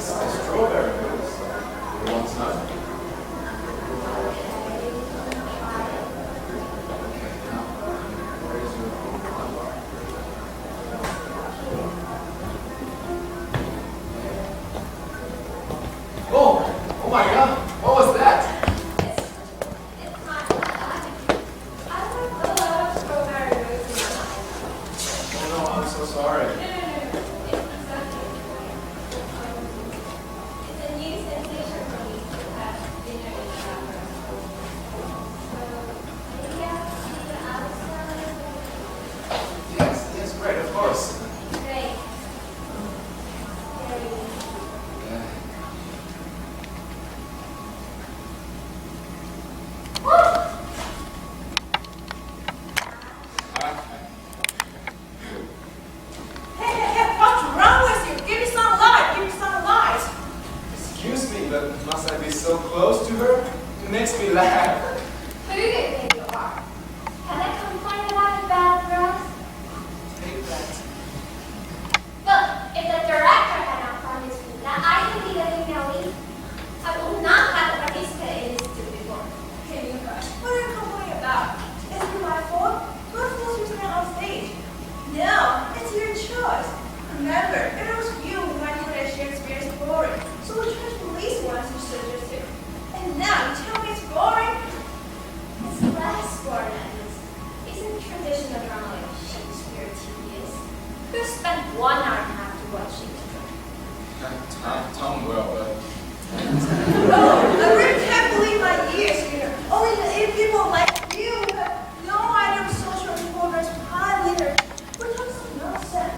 strawberry mousse. You want some? Oh my God! What was that? It's not that. I don't put a lot of strawberry mousse in my life. Oh no, I'm so sorry. No. It's exactly right. It's a new sensation for me to have dinner in the restaurant. So, maybe I'll see you outside. Yes, great, of course. Great. Yay. Hey, what's wrong with you? Give me some light. Excuse me, but must I be so close to her? It makes me laugh. Who do you think you are? Can I complain about a bad dress? Take that. Look, if the director had not promised me that I can be the female lead, I will not have to participate in this stupid work. Hey, you guys, what are you complaining about? Is it my fault? Who forced you to get on stage? No, it's your choice. Remember, it was you who might have that shared experience boring, so we tried to release one you suggested. And now you tell me it's boring? It's less boring at least. Isn't traditional drama like Shakespeare tedious? Who spent 1 hour and a half to watch Shakespeare? Tom will, but... Oh, I really can't believe my ears here. Only the 8 people like you who have no idea of social performance behind literature. We're talking some nonsense.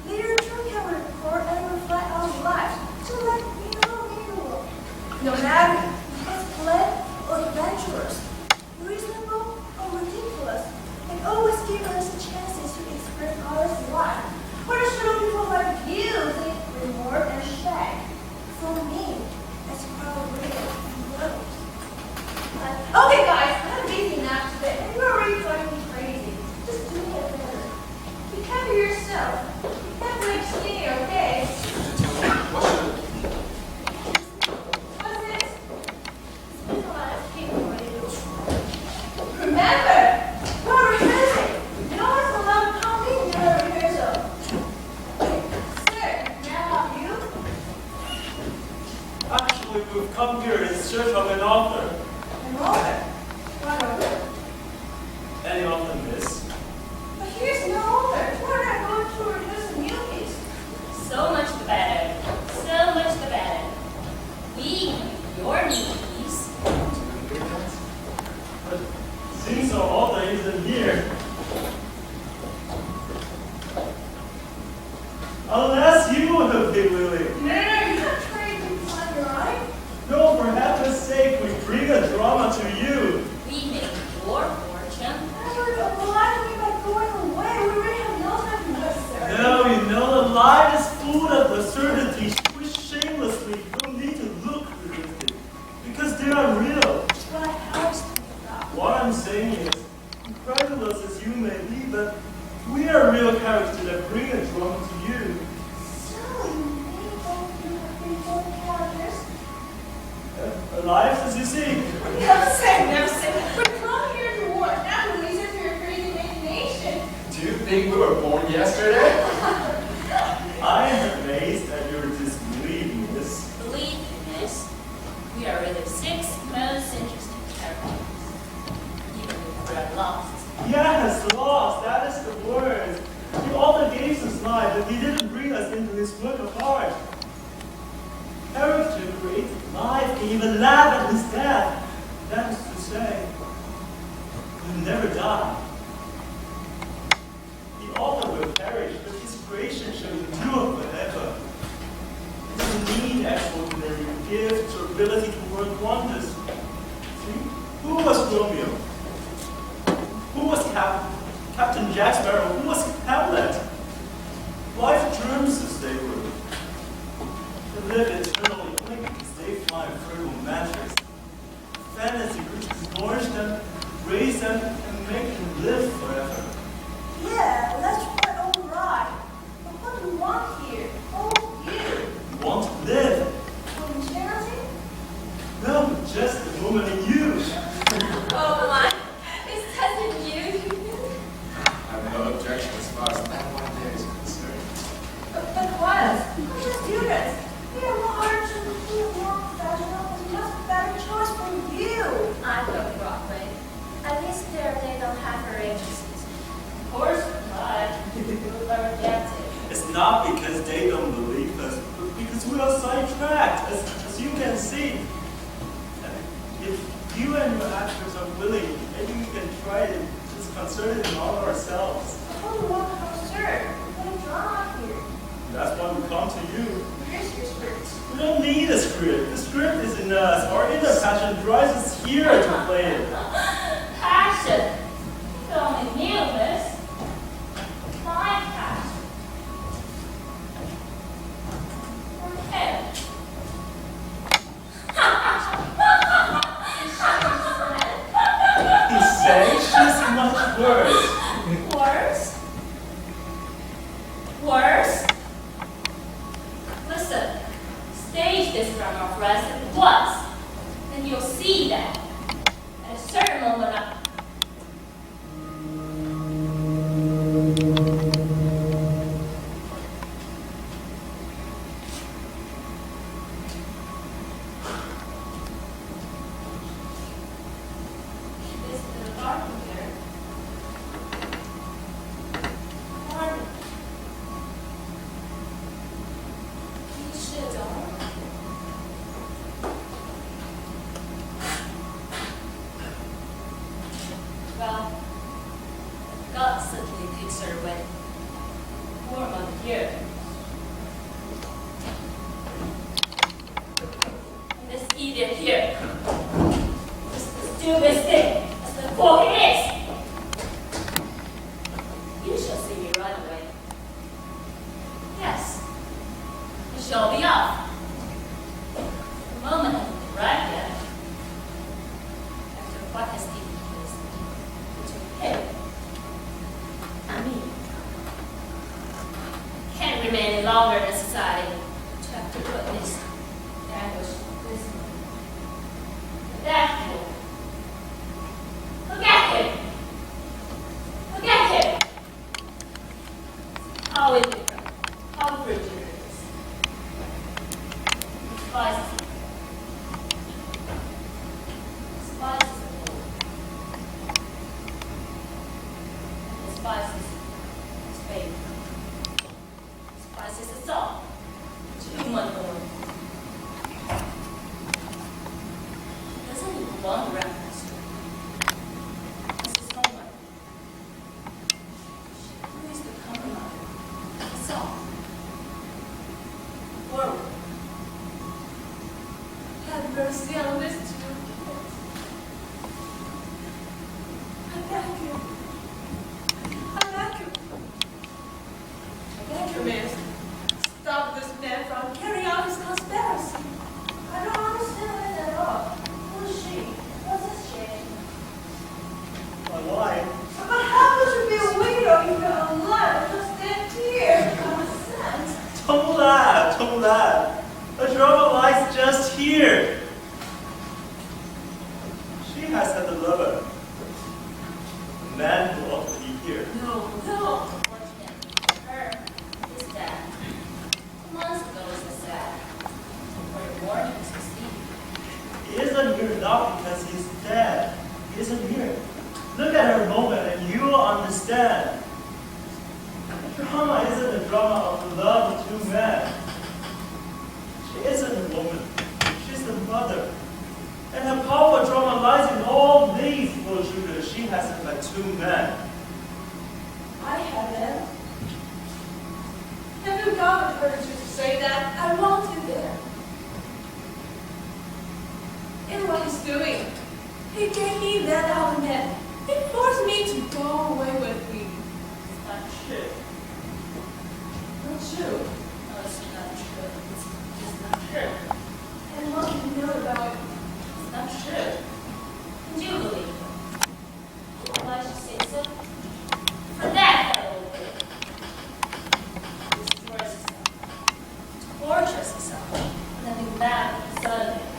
Literature can record and reflect our lives, so let me know in the world. No matter if it's play or adventurous, reasonable or ridiculous, it always gives us a chance to express our life. What a show people like you think reward and shag. For me, it's probably close. Okay, guys, I'm busy enough today, and you're already driving me crazy. Just do me a favor. Be kind to yourself. You can't break skinny, okay? What's this? It's been a lot of people for you. Remember, we're rehearsing. No one's allowed to come in during the rehearsal. Sir, may I help you? Actually, we've come here in search of an author. An author? What author? Any author, miss? But here's no author. We're not going to rehearse a new piece. So much the better. So much the better. We can be your new piece. But since our author isn't here, unless you would be willing. No, you're not trying to find your eye. No, for heaven's sake, we bring a drama to you. We make your fortune. I would oblige me by going away. We really have no time to necessary. No, you know, the life is full of absurdities which shamelessly don't need to look realistic, because they are real. What I was thinking about. What I'm saying is, incredulous as you may be, but we are real characters that bring a drama to you. So, you mean both you have been born characters? Alive as you see. Never say. We're come here to work, not to listen to your crazy imagination. Do you think we were born yesterday? I am amazed that you're disbelieving this. Believe me, miss, we are really 6 most interesting characters. Even if we're lost. Yes, lost, that is the word. The author gave us life, but he didn't bring us into his work of art. Character creates life, can even laugh at his death. That is to say, he will never die. The author will perish, but his creation shall endure forever. It doesn't need extraordinary gifts or ability to work wonders. See, who was Romeo? Who was Captain Jack Sparrow? Who was Hamlet? Life germs as they were. They live eternally, only because they fly fertile matters. Fantasy creatures nourish them, raise them, and make them live forever. Yeah, that's quite all right. But what do you want here? Oh, you. You want to live. We don't need a script. The script is in us. Our inner passion drives us here to play it. Passion. You only knew this. My passion. For him. He sang, she's much worse. Worse? Worse? Listen, stage this drama for us at once, and you'll see that at a certain moment It's a little dark in here. Dark. You should don't. Well, God certainly takes her away. 4 months here. And this idiot here. This stupid thing. That's the fool he is. You shall see me right away. Yes. It shall be off. The moment hasn't arrived yet. After what has taken place between him and me. I can't remain any longer in society to have to witness the anguish of this man. But that fool. Look at him! Look at him! How indifferent, how frigid it is. He despises him. Despises the fool. And despises his faith. Despises us all. Human born. He doesn't even want to recognize her. This is homework. Who is the compromise? It's all. Forward. Have mercy on this too. I beg you. I beg you. I beg you, miss. Stop this man from carrying out his conspiracy. I don't understand it at all. Who is she? What's this shame? My wife. But how would you be a widow if you're alive? Just stand here. Common sense. Don't laugh, don't laugh. The drama lies just here. She has had a lover. A man who ought to be here. No. What him, her, his dad. 2 months ago was the sad. For your warning is received. He isn't here not because he's dead. He isn't here. Look at her moment and you will understand. Drama isn't a drama of the love of two men. She isn't a woman. She's the mother. And her powerful drama lies in all these little children she has had 2 men. I haven't. Have you got the courage to say that? I want you there. And what he's doing, he gave me that argument. He forced me to go away with him. It's not true. Not true. No, it's not true. It's not true. And what do you know about it? It's not true. And you believe it. Why should you say so? For that fellow will live. He destroys himself. Tortures himself. And then be mad with his son again.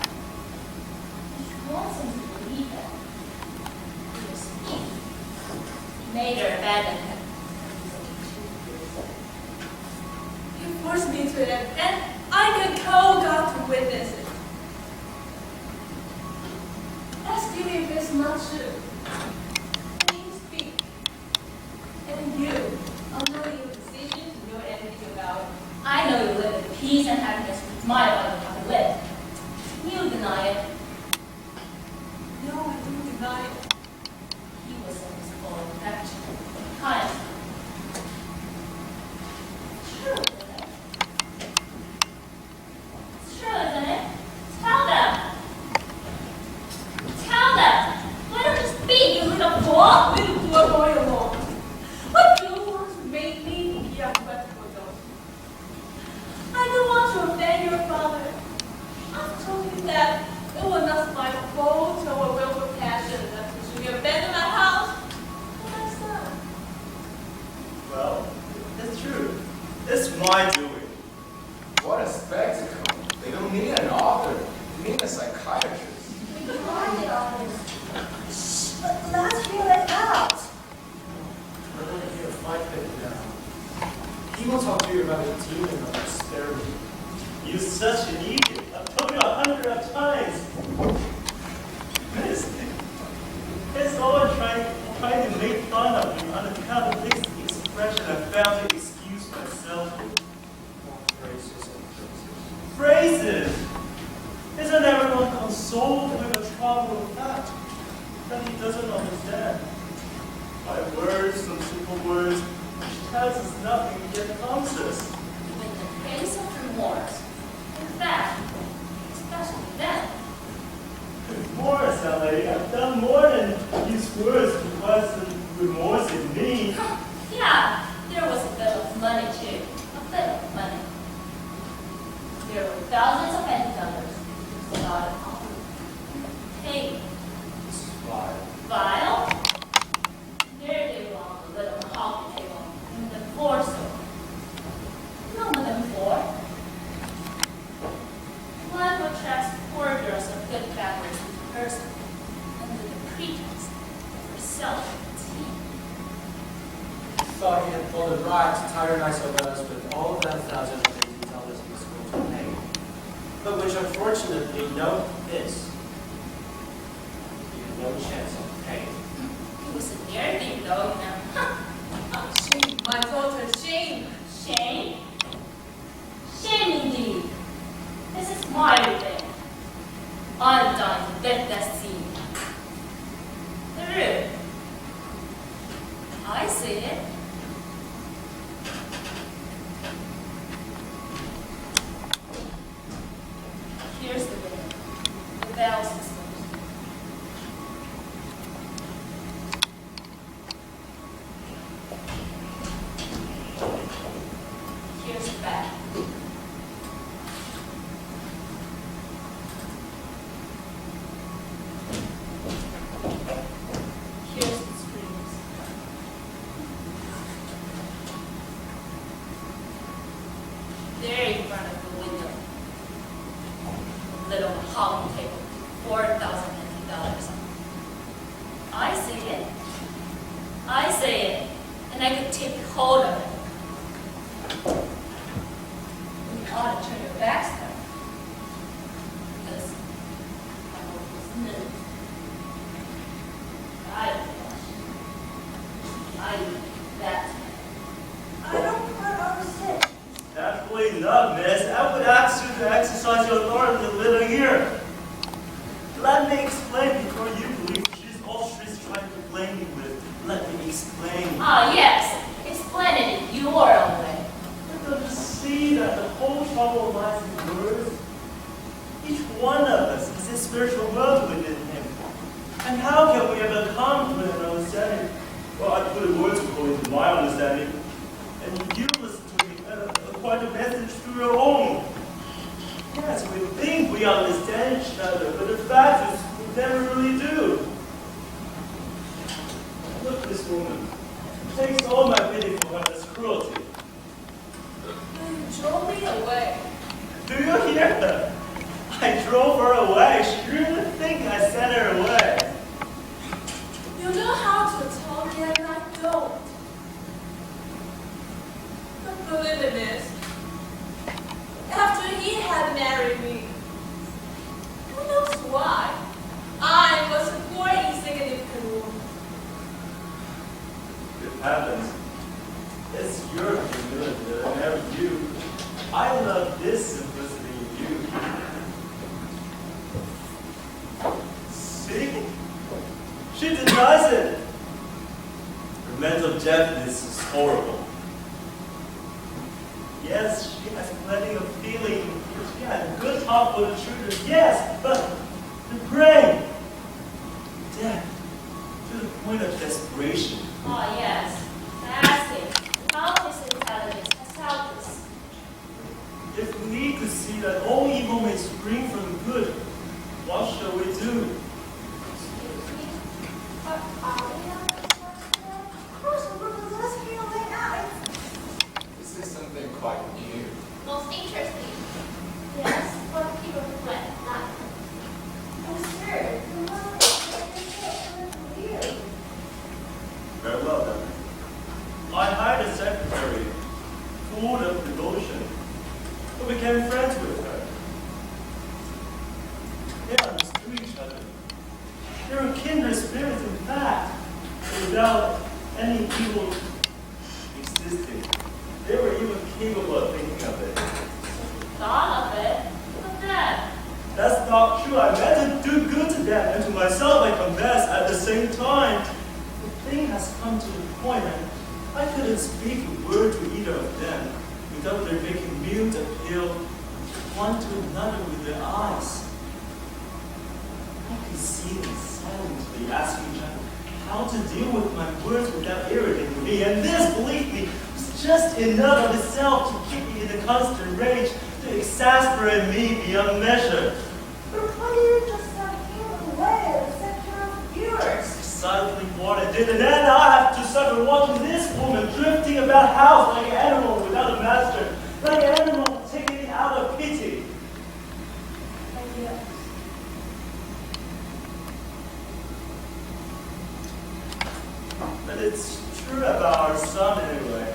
She wants him to believe that. He was weak. He made her abandon him. He forced me to it, and I can call God to witness it. Ask you if it's not true. Please speak. And you, I'll know your decision to know anything about it. I know you live in peace and happiness with my wife how to live. You deny it. No, I don't deny it. He was in his full affection, kind. True, isn't it? It's true. of my fault or a will for passion that should be abandoned my house? What has done? Well, it's true. It's my doing. What a spectacle. They don't need an author. They need a psychiatrist. We tried it all. Shh, but let's hear it out. We're going to hear a fight bit now. He will talk to you about a demon of experiment. You're such an idiot. I've told you 100 times. It's all trying to make fun of you on account of this expression I found to excuse myself. Phrases and phrases. Phrases! Isn't everyone consoled with the trouble of that he doesn't understand? By words, some simple words, which tells us nothing yet harms us. In the case of remorse, in fact, especially then, Remorse, lady. I've done more than use words to cause the remorse in me. yeah, there was a bit of money too. A bit of money. There were thousands of $20 to start a company. Hey, This is vile. Vile? There they were on the little coffee table in the foresaw. No more than 4. One who attracts poor girls of good families into person under the pretext of herself tea. Thought he had pulled it right to tyrannize over us with all of that $1,080 he was going to pay. But which unfortunately, note this. He had no chance of paying. He was a near thing though, you know. Shame, my daughter, shame. Shame? Shame indeed. This is my revenge. I'm dying to get that scene. The room. I see it. Here's the window. The bell systems. Here's the back. Here's the screens. There in front of the window. A little mahogany table, $4,000. I see it. I see it. And I could take hold of it. You ought to turn your backs though. Because I hope it's new. I that. I don't quite understand. Absolutely not, miss. I would ask you to exercise your authority a little here. Let me explain before you believe all she's trying to blame me with. Let me explain. Ah, yes. Explain it in your own way. But don't you see that the whole trouble lies in words? Each one of us has a spiritual world within him. And how can we ever come to an understanding? Well, I put the words according to my understanding, and you listen to me quite a message to your own. Yes, we think we understand each other, but the fact is we never really do. Look at this woman. It takes all my pity for her as cruelty. You drove me away. Do you hear her? I drove her away. She really think I sent her away. You know how to tell me and I don't. But believe in this. After he had married me, who knows why, I was a poor insignificant woman. It happens. It's your humility that I married you. I love this simplicity in you. See? She denies it. Her mental deafness is horrible. Yes, she has plenty of feeling. She has a good heart for the children. Yes, but the brain, deaf to the point of desperation. Ah, yes. That's it. Countless intelligence has helped us. If we could see that all evil may spring from good, What shall we do? Excuse me, but are we on the first floor? Of course, we're the last here right now. This is something quite new. Most interesting. Yes, for people who went that. Oh, sir, come on, it's weird. Very well then. I hired a secretary, full of devotion, who became friends with her. They understood each other. They were kindred spirits, in fact, without any evil existing. They were even capable of thinking of it. Thought of it? But then, That's not true. I meant to do good to them, and to myself I confess at the same time. The thing has come to the point that I couldn't speak a word to either of them without their making mute appeal one to another with their eyes. I could see them silently asking each other how to deal with my words without irritating me, and this, believe me, was just enough of itself to keep me in a constant rage, to exasperate me beyond measure. But why do you just not hear away and set your viewers? Precisely what I did, and then I have to suffer watching this woman drifting about house like an animal without a master, like an animal taken it out of pity. And yes, But it's true about our son anyway,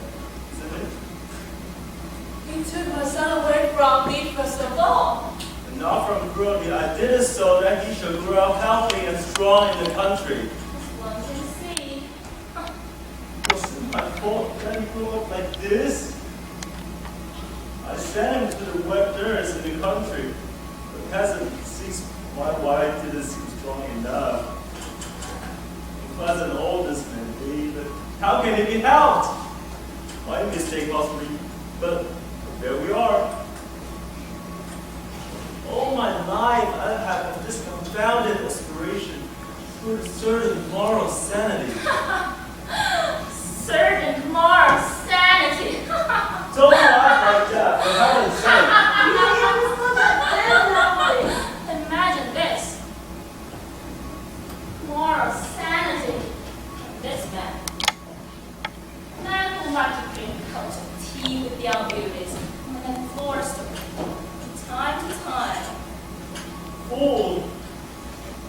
isn't it? you took my son away from me first of all. And not from cruelty, I did it so that he should grow up healthy and strong in the country. As one can see. Was it my fault that he grew up like this? I sent him to the wet nurse in the country. The peasant sees my wife didn't seem strong enough. He was an oldest man, but how can it be helped? My mistake possibly, but there we are. All my life I've had this confounded aspiration to a certain moral sanity. Certain moral sanity. Don't laugh like that, for heaven's sake. you understood that then, lovely. Imagine this. Moral sanity. This man. Man who liked to drink cups of tea with young beauties and then forced them from time to time. Fool!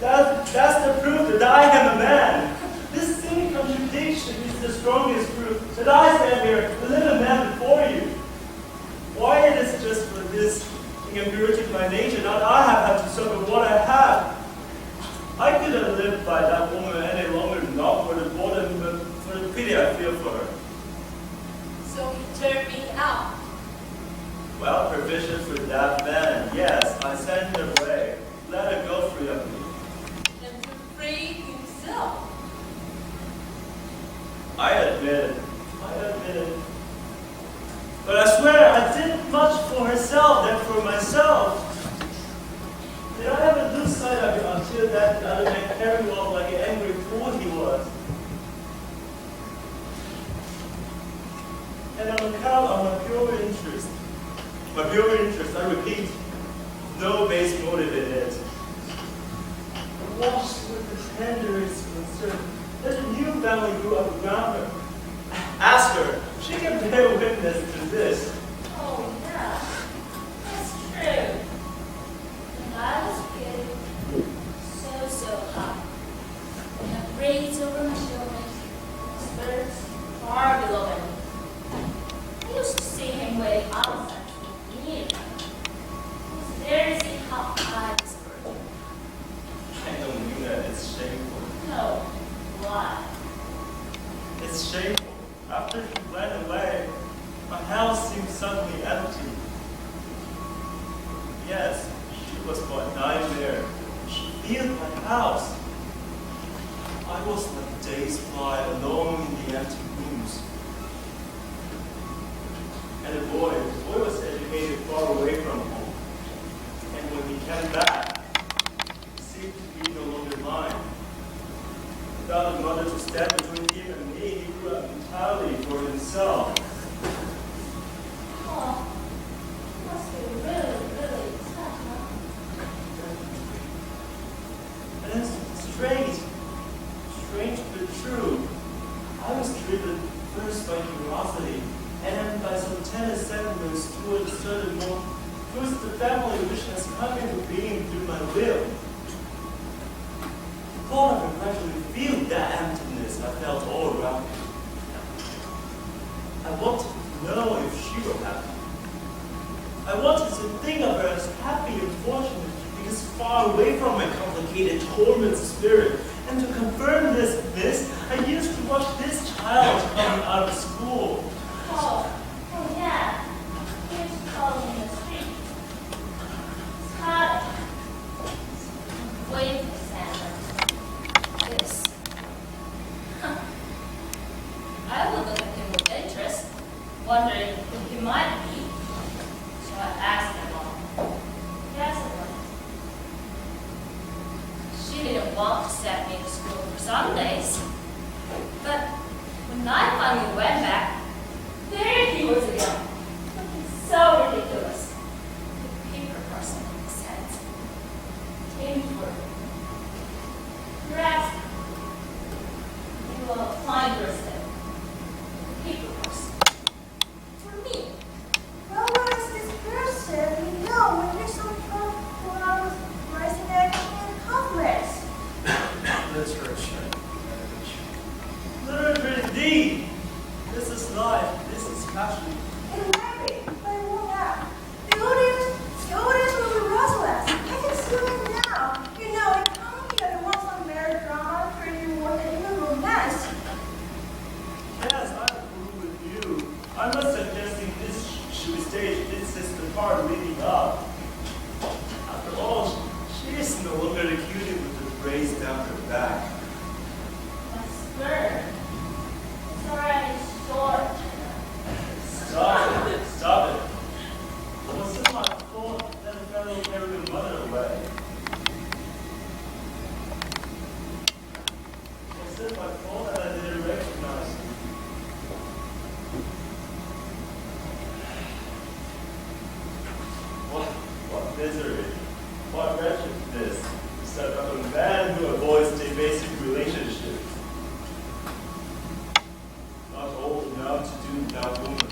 That's the proof that I am a man. This seeming contradiction is the strongest proof that I stand here, the little man before you. Why it is just for this impurity of my nature that I have had to suffer what I have. I couldn't live by that woman any longer, not for the boredom, but for the pity I feel for her. So he turned me out. Well, provision for that man, yes, I sent her away. Let her go free of me. And to free himself. I admit it. But I swear I did much for herself than for myself. Did I ever lose sight of it until that other man carried me off like an angry fool he was? And on account of my pure interest, I repeat, no base motive in it. Washed with the tenderest concern that a new family grew up around her. Ask her, she can bear witness to this. Oh, yeah. That's true. And I was feeling so hot. And a breeze over my shoulders. Spirits far below me. I used to see him way outside me. Was there to see how I was burning. I don't mean that it's shameful. No. Why? It's shameful. After she went away, my house seemed suddenly empty. Yes, she was but dying there. She filled my house. I was like a day's fly alone in the empty rooms. And the boy was educated far away from home. And when he came back, he seemed to be no longer mine. Without a mother to stand between him and me, he grew up entirely for himself. Oh, must be really tough, huh? family which has come into being through my will. The thought of her gradually feel that emptiness I felt all around me. I wanted to know if she were happy. I wanted to think of her as happy and fortunate because far away from my complicated, tormented spirit. And to confirm this, I used to watch this child coming out of school. Oh, yeah. Here's calling in the street. Scott. Waiting for Santa. This. I would look at him with interest, wondering who he might be. So I asked my mom. Yes, it was. She didn't want to send me to school for Sundays. But when I finally went back, there he was again, looking so ridiculous. The paper parcel in his hand. Came for perhaps you will apply yourself. The paper parcel. For me. Well, what is this person? You know, when you're so drunk, when I was rising action and complex. Literature. Literature indeed. This is life. This is passion. And maybe, but it won't have. The audience will be Rosaless. I can see it now. You know, in comedy, there was some melodrama, pretty more than even romance. Yes, I agree with you. I'm not suggesting this should be staged. This is the part leading up. After all, she is no longer the cutie with the braids down her back. My skirt. It's already short. Stop it. Stop it. Was it my fault that the fellow carried your mother away? Was it my fault that I didn't recognize you? What misery, what wretchedness to set up a man who avoids the basic relationship. Not old enough to do without woman.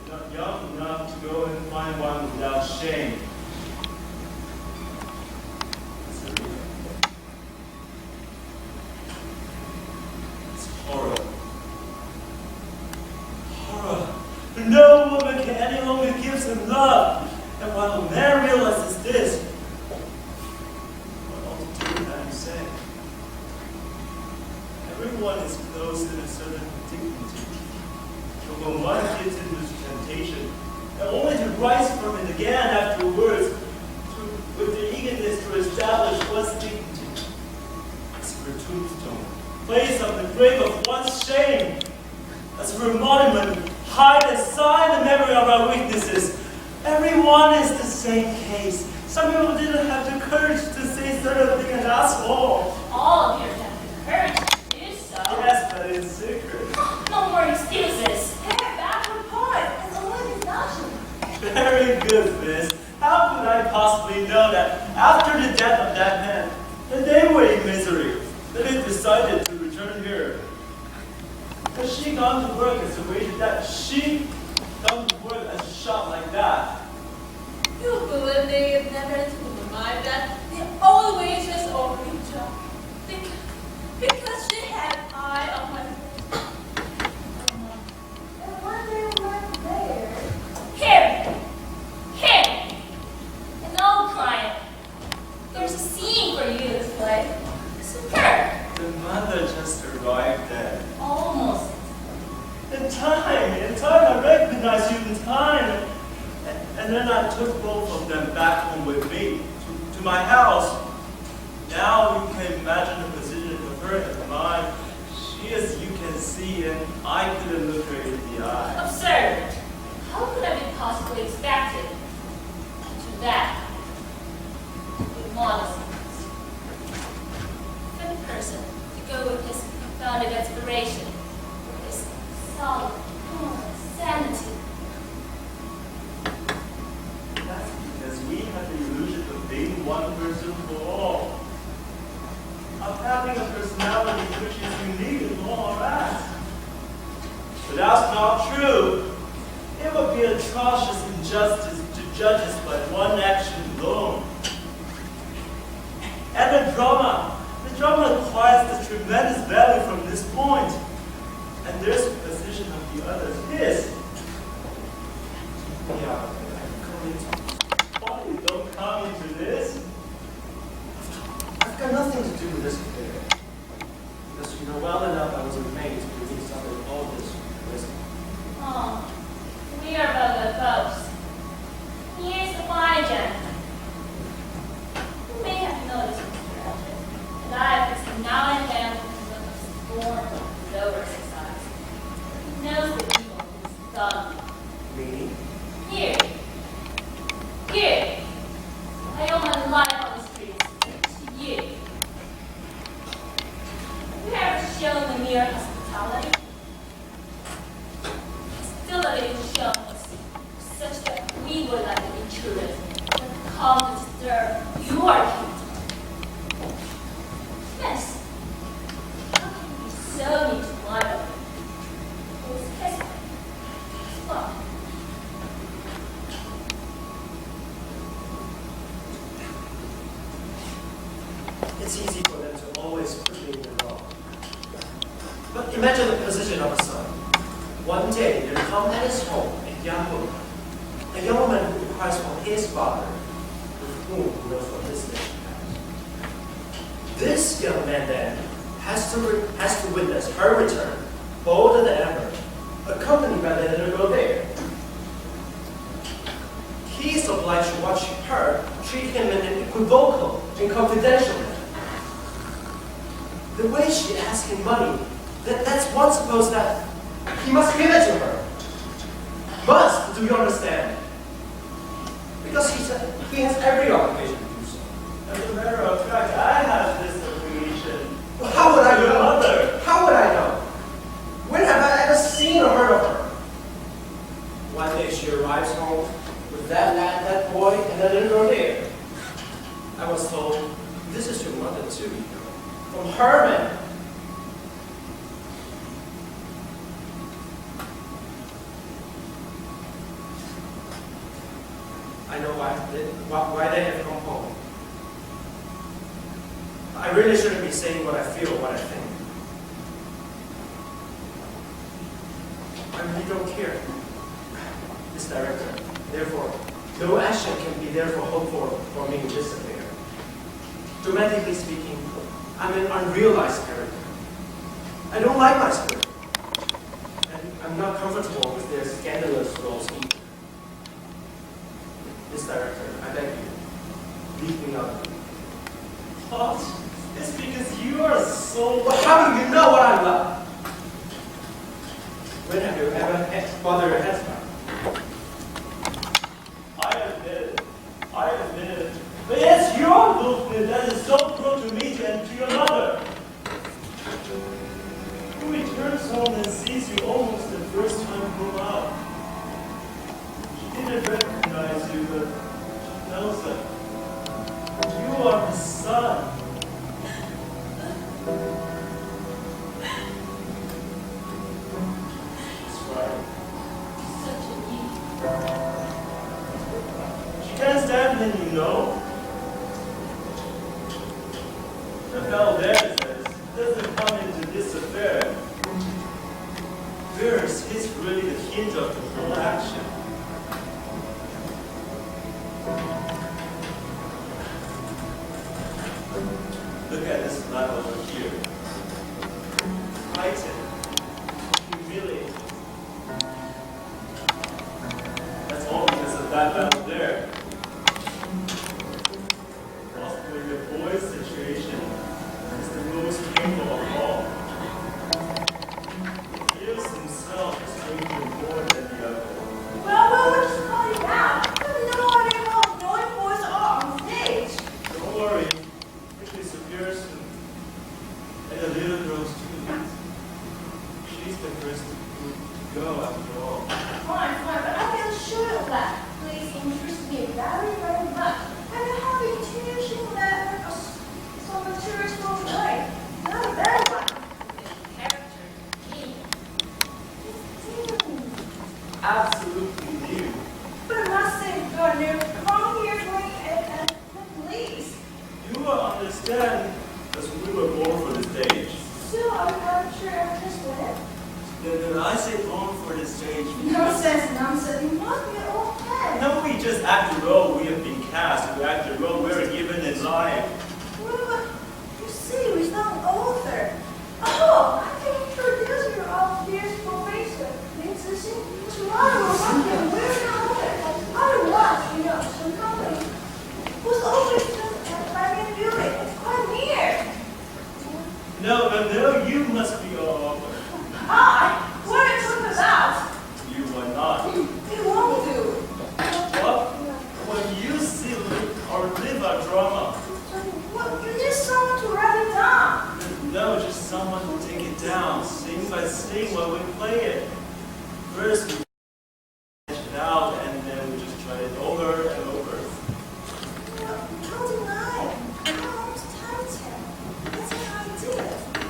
Not young enough to go and find one without shame. It's horror. Horror. No woman can any longer give some love. And while a man realizes this, what ought to do that you say? Everyone is close in a certain dignity. But when one gives into temptation, and only to rise from it again afterwards, with the eagerness to establish one's dignity, as for a tombstone, placed on the grave of one's shame, as for a monument, hide and sign the memory of our weaknesses. Everyone is the same case. Some people didn't have the courage to say certain things and ask all. All of you have the courage to do so. Yes, but in secret. No more excuses. Hey, back to the point. It's only discussion. Very good, miss. How could I possibly know that after the death of that man, that they were in misery, that they decided to return here? Has she gone to work as a wage that she gone to work as a shop like that? You believe they have never entered the mind that the old waitress or job because she had an eye on my and one day went there. Him. An old client. There's a scene for you to play. Superb. The mother just arrived there. Almost. In time, I recognized you in time. And then I took both of them back home with me to my house. Now you can imagine the position of her and mine. She is, you can see, and I couldn't look her in the eye. Absurd. How could I be possibly expected to do that with modesty? Fit person to go with his confounded aspiration, with his solid, sanity. That's because we have the illusion of being one person for all. Of having a personality which is unique in all our acts. But that's not true. It would be atrocious injustice to judges by one action alone. And the drama acquires the tremendous value from this point. And there's the position of the others is. Yeah, Why you don't come into this? I've got nothing to do with this affair. Because you know well enough I wasn't made to be something all this wisdom. Oh, we are both folks. He is the fine gentleman. You may have noticed, Mr. Elgin, that I have listened now and then to the scorn of lower society. He knows the evil is done. Meaning? Here. I owe my life on the streets to you. Have you ever shown the mere hospitality? Still that it is shown us such that we would like the intruders that come to disturb your kingdom. Yes. How can you be so near to my body? It was his way. Well, It's easy for them to always put me in the wrong. But imagine the position of a son. One day, there comes at his home a young woman who inquires for his father, with whom he knows what this nation has. This young man then has to witness her return, bolder than ever, accompanied by the little girl there. He is obliged to watch her treat him in an equivocal and confidential manner. The way she asks him money, that's one suppose that he must give it to her. Must, do you understand? Because he has every obligation to do so. As a matter of fact, I have this obligation. Well, how would I Your know? mother. How would I know? When have I ever seen or heard of her? One day she arrives home with that lad, that boy, and that little girl there. I was told, this is your mother too, you know. From her man. I know why they have come home. I really shouldn't be saying what I feel or what I think. I really don't care. This director. Therefore, no action can be therefore hoped for me in this affair. Dramatically speaking, I'm an unrealized character. I don't like my spirit. And I'm not comfortable with their scandalous roles either. This director, I beg you, leave me alone. What? It's because you are so... Well, how do you know what I'm like? When have you ever bothered your head about? I admit it. But it's your movement that is so cruel to me and to your mother. Who returns home and sees you almost the first time grown up. She didn't recognize you, but she knows that you are his son. That's right. such a need. She can't stand him, you know. The fellow there says, doesn't come into this affair. First, he's really the hint of the whole action. Look at this lad over here. Frightened, humiliated. That's all because of that battle there. Possibly the boy's situation is the most painful of all. He feels himself as drinking more than the other. Well, we're just calling it out. I have no idea how annoying boys are on stage. Don't worry, it disappears soon. Then, because we were born for the stage. So I'm sure I just went. Then I say born for the stage. Nonsense. You must be an old head. No, we just act the role we have been cast. We act the role we're given in life. Well, you see, we sound older. Oh, I can introduce you our dear professor, Mrs. Xing. Tomorrow we're working very older. Otherwise, some company who's always just at private building. It's quite near. No, you must be all. What are you talking about? You are not. You won't do. What? When you see or live a drama. What? You need someone to write it down. No, just someone to take it down, scene by scene while we play it. First we sketch it out and then we just try it over and over. 29. Almost time. That's an idea.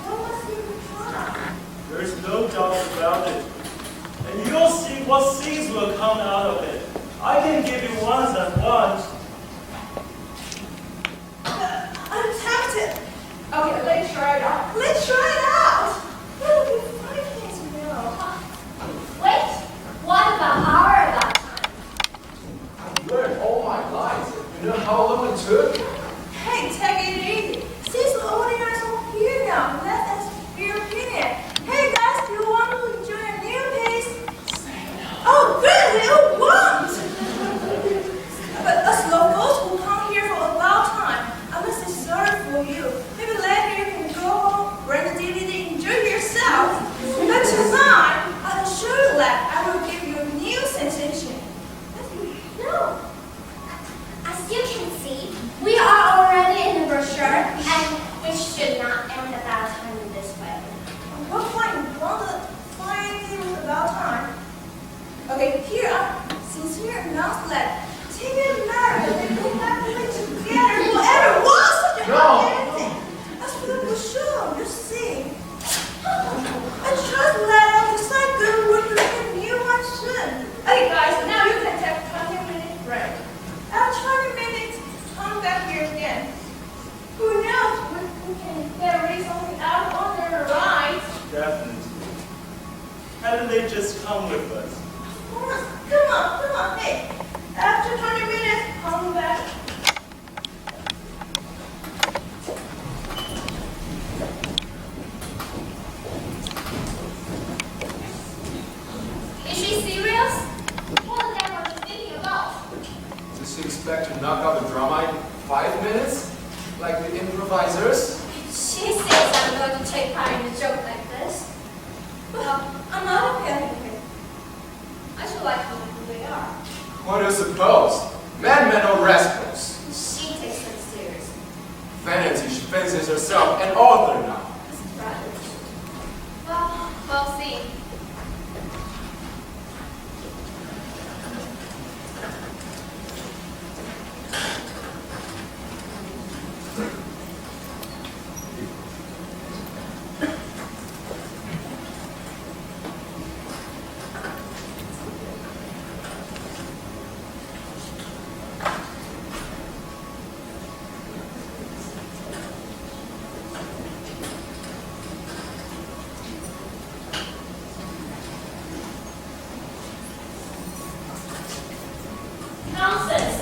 What must you try? There's no doubt about it. And you'll see what scenes will come out of it. I can give you ones at once. I'm tempted. Okay, let's try it out. That'll be fun things, Wait, what about our about time? I've learned all my lines. You know how long it took? Hey, take it easy. Since the audience are here now, let us hear your opinion. Hey guys, do you want to enjoy a new piece? Oh, good, we want! But us locals will come here for about time. I must say sorry for you. Maybe later you can go home, rent the DVD, enjoy yourself. But tonight, I assure you that I will give you a new sensation. No. As you can see, we are already in the brochure, and we should not end about time in this way. What fine, want to find things about time? Okay, here are sincere announcements. Take it married and go back to live together forever. What? Such a happy ending. As for the brochure, you see. I trust that I'll decide good when you make a new one soon. Okay, guys, now you can take a 20-minute break. After 20 minutes, come back here again. Who knows? We can get ready something out on their right. Definitely. Hadn't they just come with us? Come on, hey. After 20 minutes, come back. Is she serious? What the heck are you thinking about? Does she expect to knock out the drama in 5 minutes? Like the improvisers? She thinks I'm going to take part in a joke like this. Well, I'm not okay. I should like to know who they are. What do you suppose? Madmen or rascals? She takes them seriously. Vanity, she fancies herself an author now. Right. Well, we'll see.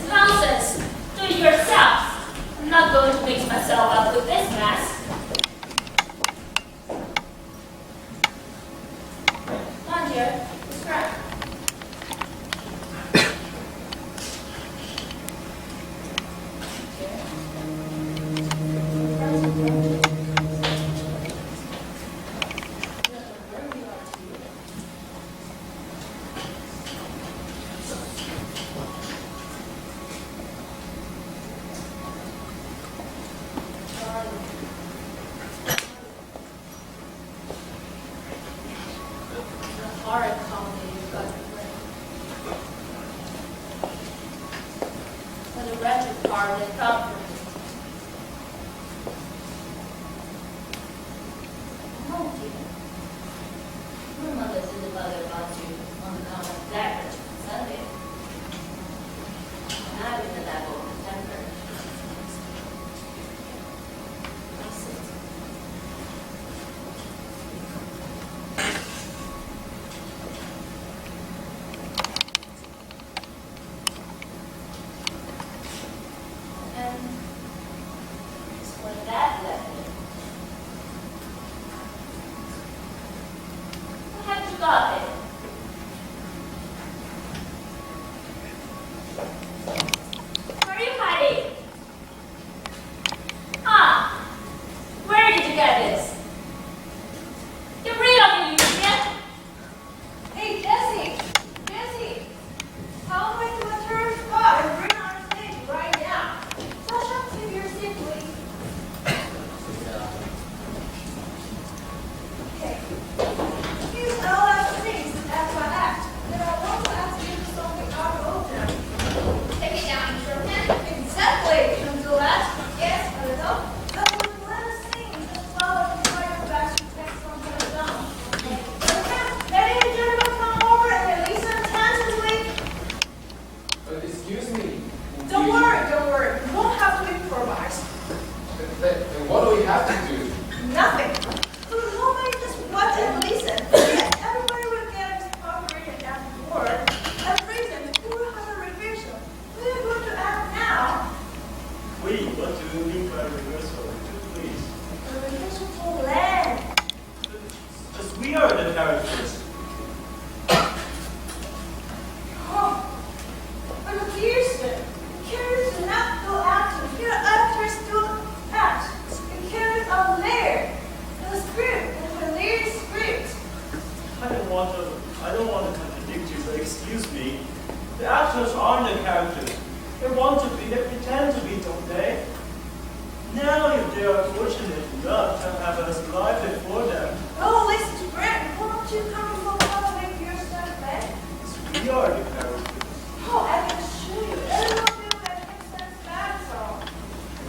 Nonsense. Do it yourself. I'm not going to mix myself up with this mess. Come on, dear. Describe. Horror comedy you've got to play. And the wretched part they felt for me. No, dear. Your mother didn't bother about you on account of that wretched Sunday. And I'm in the level of temper. Stop it. Where are you hiding? Ah, where did you get this? Get rid of it, you idiot! Hey, Jessie, how am I to return spot and bring on stage right now? Sasha, take your seat, please. Okay. Here's all our things as my act. Then I want to ask you for something out of order. Take it down, shorthand. Exactly. Can you do that? Yes, a little. But with little things as well as the fire back to text on the down. Okay. Ladies and gentlemen, come over and listen attentively. But excuse me. Don't worry. You won't have to improvise. Then what do we have to do? Nothing. So nobody just watch and listen. Yes, everybody will get incorporated afterward. At present, we will have a rehearsal. We are going to act now. Wait, what do you mean by rehearsal? Please. The rehearsal will land. Just we are the characters. Oh, but the characters do not do acting. Here, actors do act. The characters are there. The script, the lyric script. I don't want to contradict you, but excuse me. The actors aren't the characters. They want to be, they pretend to be, don't they? Now, if they are fortunate enough to have us live before them, Oh, listen to Brent. Won't you come before Papa make your stuff back? we are the characters. Oh, I can assure you, everyone knew that makes sense bad song.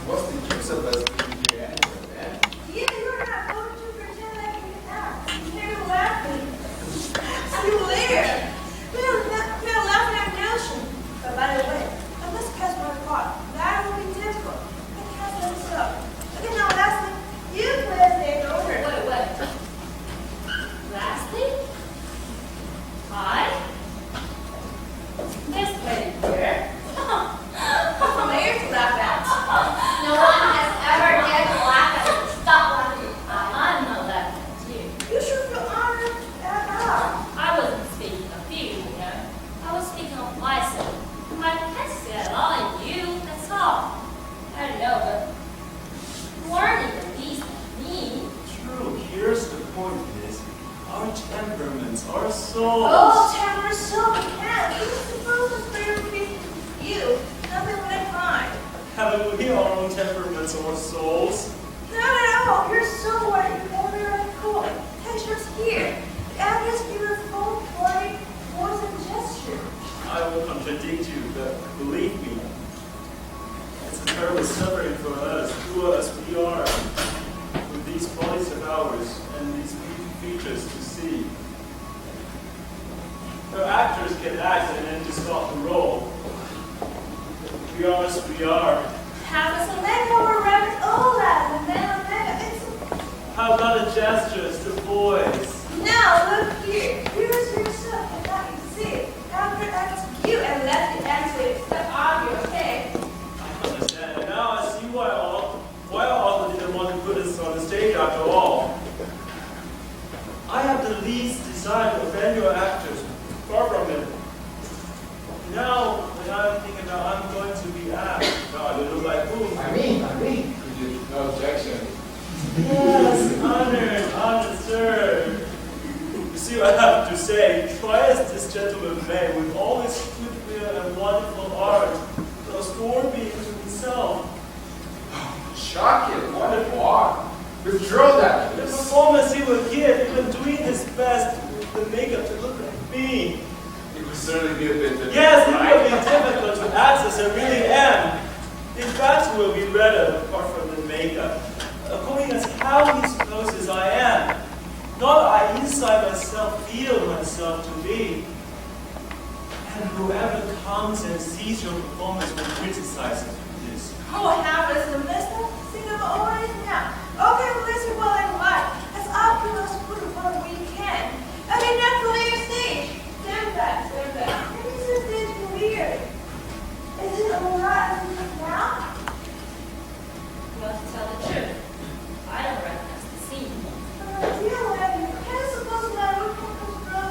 What's the use of us being here anyway, man? Yeah, you're not going to pretend like you can act. You're laughing. See you later. We're laughing at notion. But by the way, I must catch my part. That will be difficult. I can't let this up. Okay, now lastly, you play as the order. Wait. Lastly? I? This lady here? What's the mayor to laugh at? No one has ever dared to laugh at me. Stop laughing. I'm not laughing at you. You should feel honored at all. I wasn't speaking of you, you know. I was speaking of myself. I can't see at all in you, that's all. I don't know, but you aren't in the least like me. True, here's the point is, our temperaments, our souls. Oh, Tamara, so can. You suppose it's better to be you. Nothing but a crime. Haven't we our own temperaments or souls? Not at all. You're so right. Whatever you're calling. Textures here. The actors give a full play, voice and gesture. I will contradict you, but believe me, it's a terrible suffering for us, who as we are, with these bodies of ours and these features to see. The actors can act and then to stop the role. We are as we are. Have us a leg over rabbit, all that, and then it's How about the gestures, the voice? now look here. Here's yourself, and now you see it. After acts you and let the actors step on you, okay? I understand. And now I see why Arthur didn't want to put us on the stage after all. I have the least desire to offend your actors. Far from it. Now, when I'm thinking about I'm going to be asked, now I look like who? I mean. No objection. Yes, honored, sir. You see what I have to say? Try as this gentleman may, with all his goodwill and wonderful art, to restore me into himself. Shocking. What a bar. Withdraw that, The please. performance he will give, even doing his best with the makeup to look like me. It would certainly be a bit difficult. Yes, it will be difficult to act as I really am. In fact, will be better apart from the makeup, according as how he supposes I am. Not I inside myself feel myself to be. And whoever comes and sees your performance will criticize it for this. Oh, have us a mister? Sing of always now. Okay, listen well and right. As up to us put what we can. I mean, not to leave stage. Stand back. This is this weird. Is it alright as it is now? Well, to tell the truth, I don't recognize the scene. But I feel like you can't suppose that we can control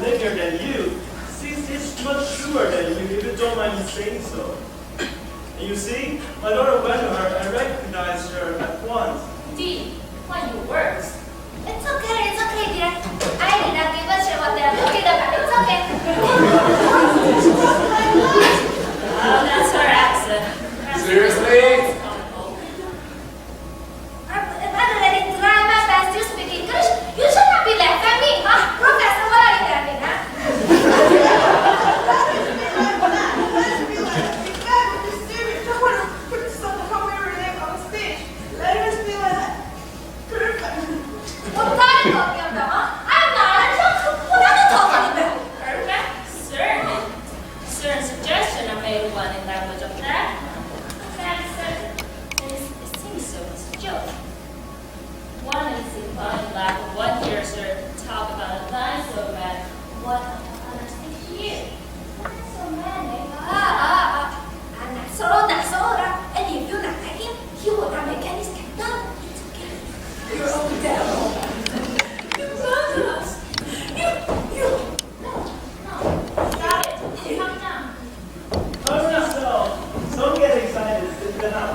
slicker than you. She's much truer than you, if you don't mind me saying so. And you see, my daughter went to her and recognized her at once. Indeed, quite your words. It's okay, dear. I did not give a shit what they're talking about. It's okay. Oh, that's her accent. Seriously? Rather than it try my best to speak English, you should not be left at me, huh? Professor, what are you doing, huh? What are you talking about, huh? I'm not a joke. What are you talking about? Perfect. Certain suggestion I made one in language of that. It seems so it's a joke. One is implying lack of one hears her talk about a line so bad. What understand you? So many. I'm not so. And if you're not like him, he will not make any scandal. It's okay. You're all devil. You love us. You. No. Got it. Calm down. Oh, no, don't get excited. Sit down.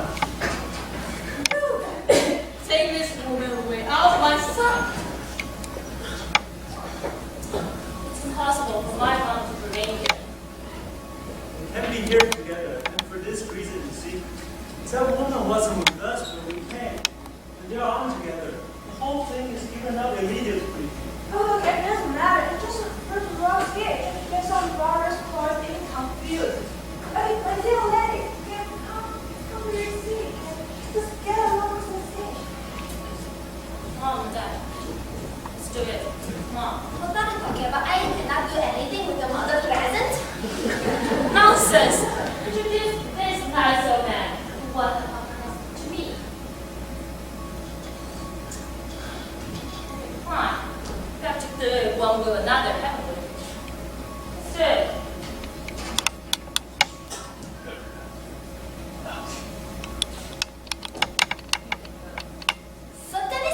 Take this woman away out of my sight. It's impossible for my mom to remain here. We can be here together, and for this reason, you see, that woman wasn't with us when we came, and they're on together. The whole thing is given up immediately. Oh, look, it doesn't matter. It's just there's a wrong sketch. Just get some brothers cars getting confused. But they'll let it. Come here and see. Just get along with the sketch. Mom and Dad, let's do it. Come on. What are you talking about? I cannot do anything with the mother present. Nonsense! Introduce this nice old man. What about present to me? Fine. We have to do it one way or another, haven't we? Let's do it.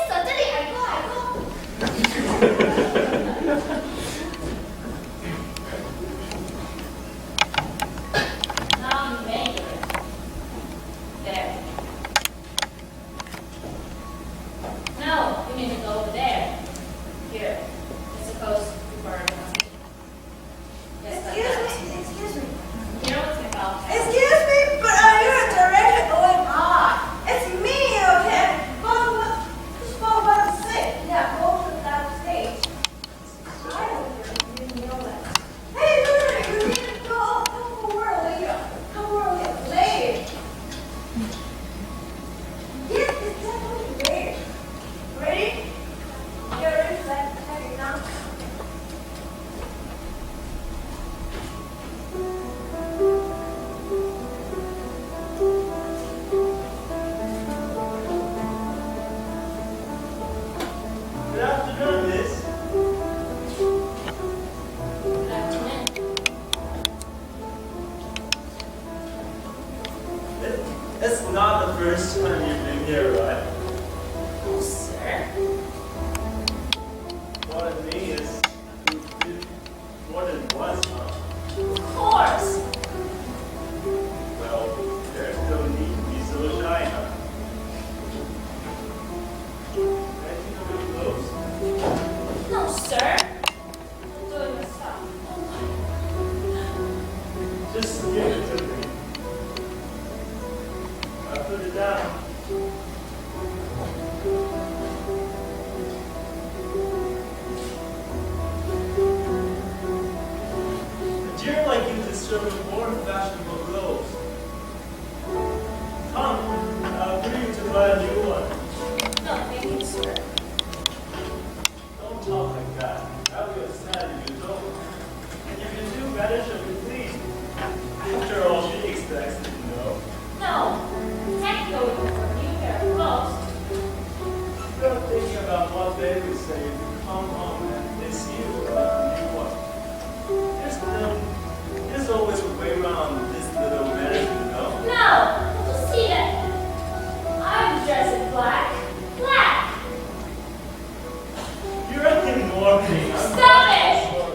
Certainly, I go. Now you make it. There. No, you need to go over there. Here. You're supposed to burn it. Yes, like that. Excuse me. Here, what's about? Excuse me, but you're a director going on. It's me, okay? Just follow by the stage. Yeah, go to that stage. I don't even know that. Hey, look, you need to go. Come over later. Yes, it's definitely later. Ready? You're ready for that? Have you done? Good afternoon, miss. Good afternoon. It's not the first time you've been here, right? Oh, sir. What I mean is, you've been more than once, huh? Of course. Well, there's no need to be so shy, huh? Can I take a little close? No, sir. I'll do it myself. Just give it to me. I'll put it down. A dear like you deserve more fashionable clothes. Come, I'll agree to buy a new one. No, thank you, sir. Don't talk like that. I'll be sad if you don't. And if you do better, she'll be pleased. After all, she expects it, you know. No. Can't go for a new pair of clothes. You're thinking about what they would say if you come home and they see you with a new one. There's always a way around this little matter, you know. No. Don't you see that? I'm dressed in black. Black. You're ignoring me. I'm Stop not it! sure.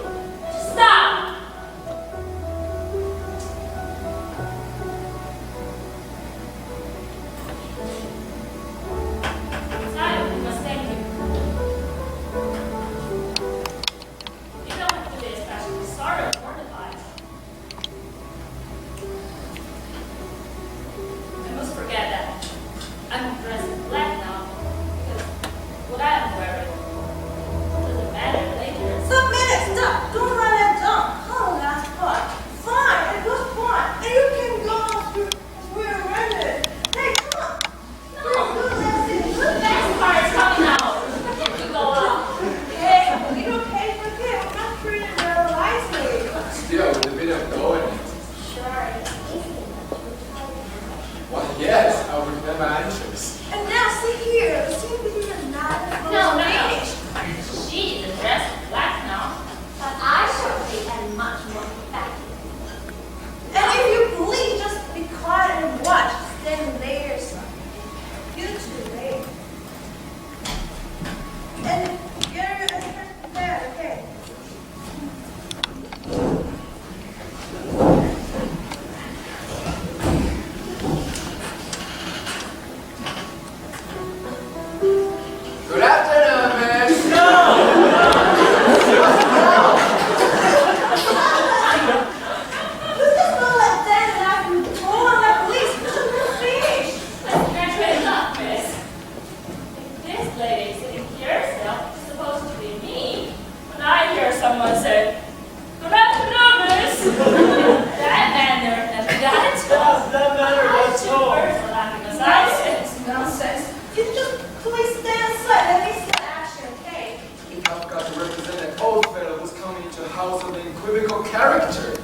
character.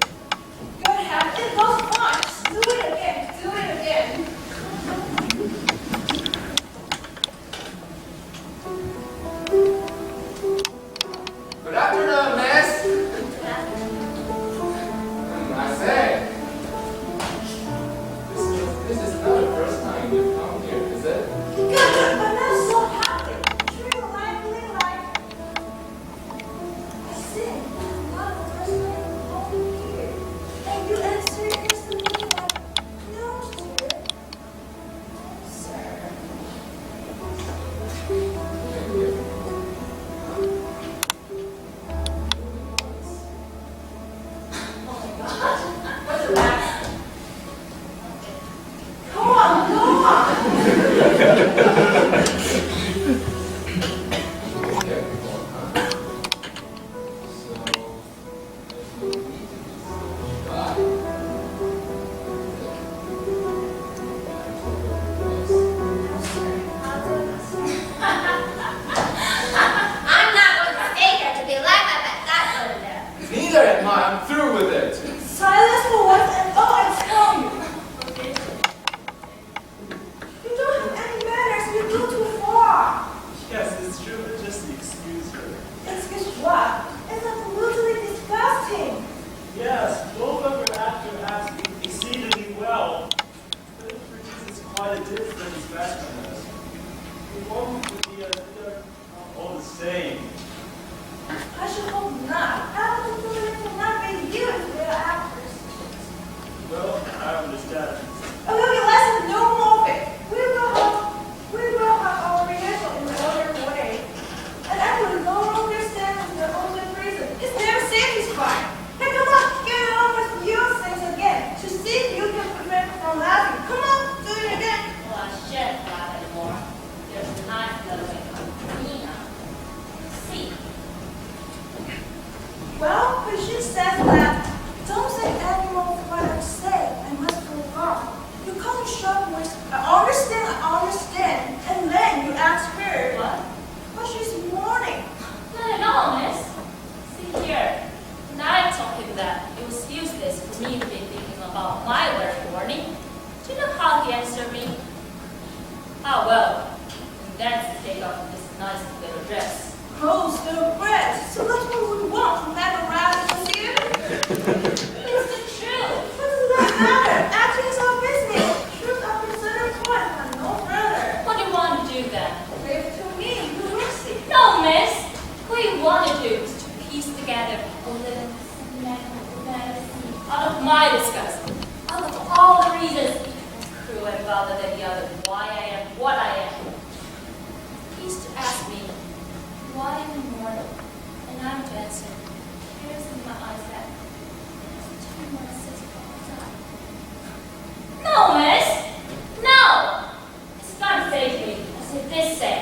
Good heavens, it goes on. Just do it again. Do it again. Good afternoon, miss. I say, this is not the first time you've come here, is it? Good, but not so happy. True, lively, like. I said, that's not the first time you've come here. And you answered instantly like, no, sir. Sir. Thank you. Oh my God. What's the matter? Come on, go on. Okay, before, huh? So, if you need to be shy, I'm not going to stay here to be laughed at by that over there. neither am I. I'm through with it. Silence for once and all I tell you. You don't have any manners. You go too far. Yes, it's true, but just excuse her. Excuse what? It's absolutely disgusting. Yes, both of her acts exceedingly well, but it produces quite a different specimen. The one would be all the same. I should hope not. Absolutely cannot be you if they are actors. Well, I understand. A little lesson, no more of it. We will have our rehearsal in the order way. And I will no longer stand with the only reason. It's never satisfied. Hey, come on, get on with your things again. To see if you can prevent from laughing. Come on, do it again. Well, I shan't laugh anymore. There's a nice little way of me now. See. Well, but she says that don't say any more of what I say. I must go wrong. You come short with I understand, and then you ask her. What? But she's mourning. Not at all, miss. See here. When I told him that it was useless for me to be thinking about my word warning, do you know how he answered me? Ah, well, that's the take off this nice little dress. Oh, still bread. So that's what we want from that around here. It's the truth. What does that matter? Acting is our business. Truth up to a certain point, but no further. What do you want to do then? Leave it to me. You will see. No, miss. What you want to do is to piece together a little fantasy out of my disgust, out of all the reasons true and rather than the other, why I am what I am. He used to ask me, why am I immortal? And I'm to answer, tears in my eyes that it's too much outside. No, miss! No! It's not say to me, as if this say.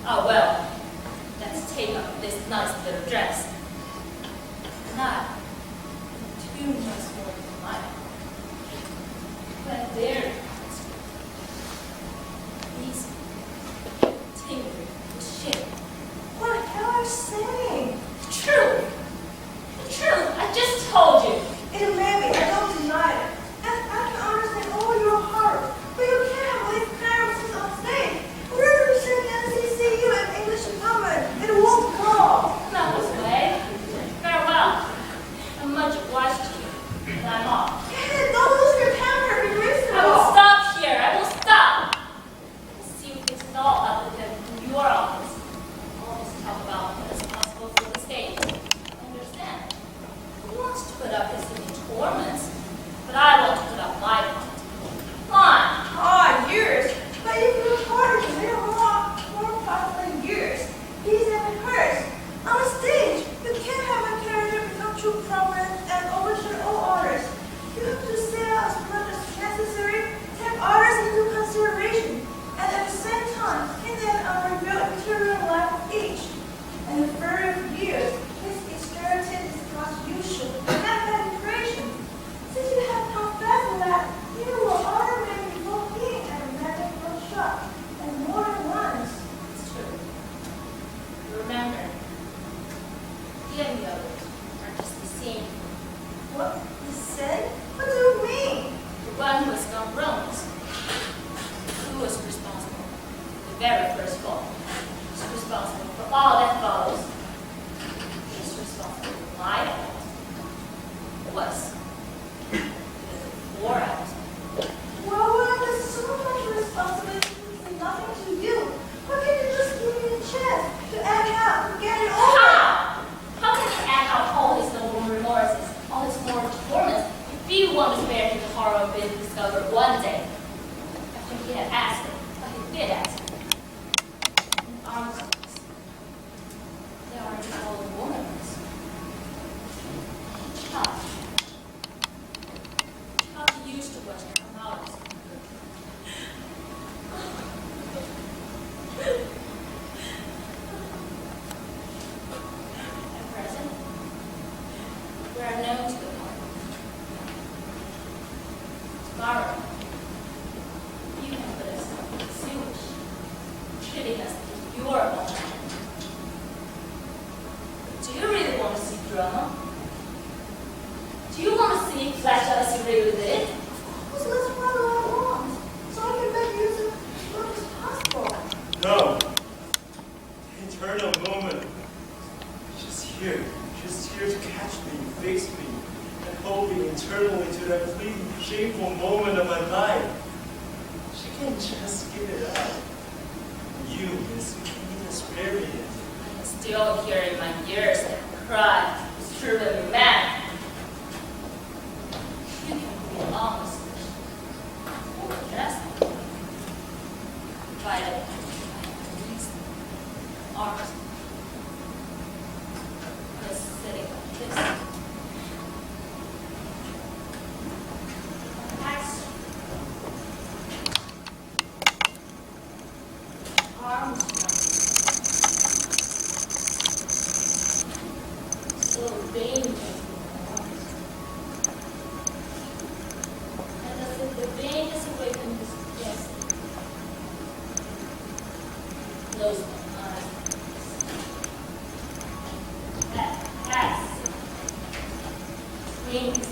Oh, well, let's take up this nice little dress. Not too much more than mine. But there, these tingling shit. What the hell are you saying? The truth! The truth! I just told you! It may be. I don't deny it. And I can understand all your heart. But you can't have these characters on stage. We're representing NCCU and English department. It won't go. That was way. Farewell. I'm much obliged to you. And I'm off. Hey, don't lose your temper. Be reasonable. I will stop here. I will stop. Let's see if it's all up with your office. Always talk about what is possible for the stage. I understand. He wants to put up his little torments, but I want to put up my part. Fine. Ah, years. But if you record it, there are more parts than years. He's even hers. On a stage, you can't have a character become too prominent and overshadow all others. You have to say out as much as necessary, take others into consideration, and at the same time, hint at and reveal interior life of each. And the further views, his exteriority is not usual, not that impression. What? You said? What do you mean? The one who has gone wrong. Who was responsible? The very first fault. Who's responsible for all that follows? He's responsible for my fault. Was. Because 4 hours. Well, there's so much responsibility and nothing to you. Why can't you just give me a chance to act out and get it over? How? How can he act out all his noble remorses, all his moral performance, if you want to spare him the horror of being discovered one day? After he had asked it, but he did ask it. In arms of us, there are no women. How he used to watch her come out. At present, we are known to the point. Tomorrow, you can put us in sewage, treating us as your own. Do you really want to see drama? Do you want to see flash as you really did? Who's let's follow I want? So I can make use of as much as possible. No. Eternal moment. She's here. She's here to catch me, fix me, and hold me eternally to that fleeting, shameful moment of my life. She can't just give it up. You, Miss, you need to spare me. I can still hear in my ears that cry, it's truly mad. You can be honest. Or just provided arms. Just sitting like this. Perhaps arms so dangerous. And as if the vein is awakened this destiny. Close my eyes. That past brings us.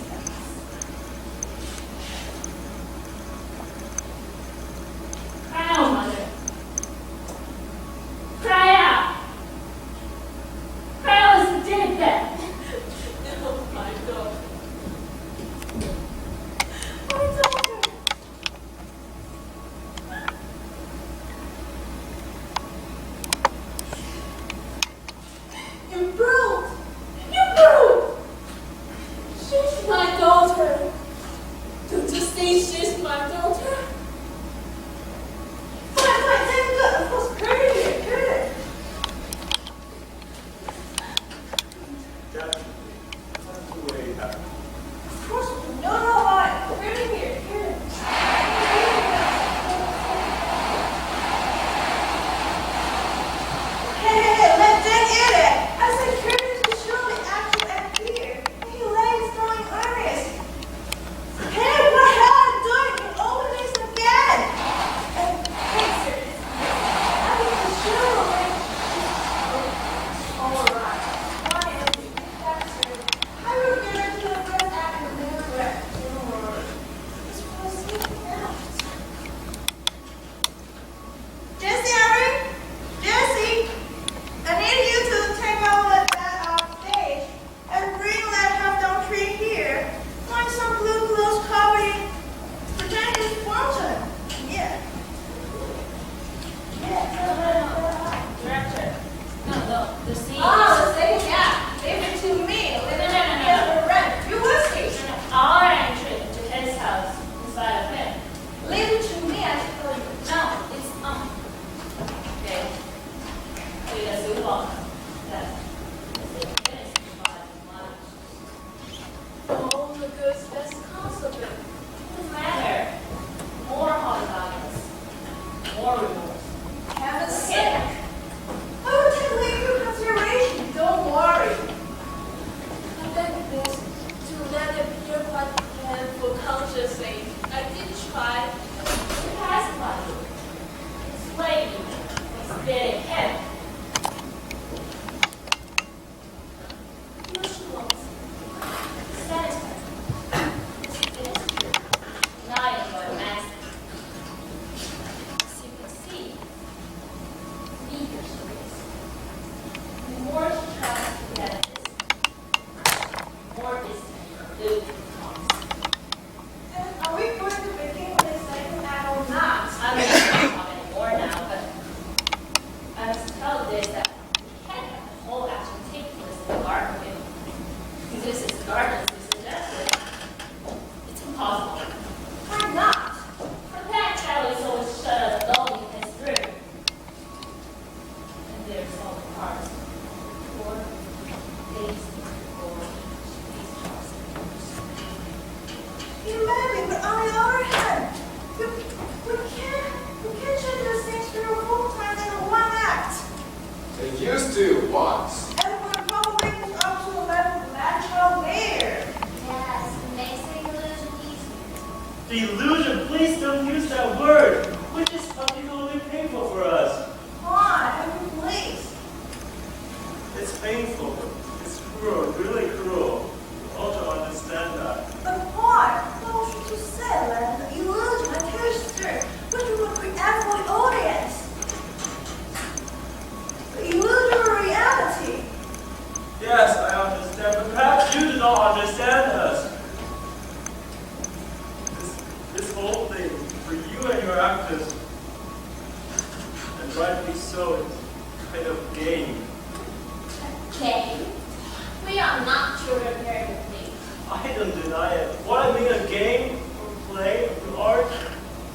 Cry out, mother. Cry out. Cry out as you did that. Oh my God. My daughter! You brute! You brute! She's my daughter! Don't you say she's my daughter? Fine, then good. Of course, credit here, credit. Definitely. That's the way it happened. Of course, no, fine. Credit here, credit. Hey, let Dick in it. I said credit to surely actual act here. And he lays throwing earnest. Hey, what hell are you doing? You open But on the other hand, we can't change the same spirit full time in one act. They used to once. And we're probably moved up to a level of natural layer. Yes, it makes the illusion easier. The illusion, please don't use that word, which is particularly painful for us. Why? Please. It's painful. It's cruel, really cruel. You ought to understand that. But why? What should you say that the illusion and texture which we would create for the audience? The illusion of reality. Yes, I understand, but perhaps you do not understand us. This whole thing, for you and your actors, and rightly so, it's kind of game. Okay. We are not children very quickly. I don't deny it. What I mean, a game, or play, or art,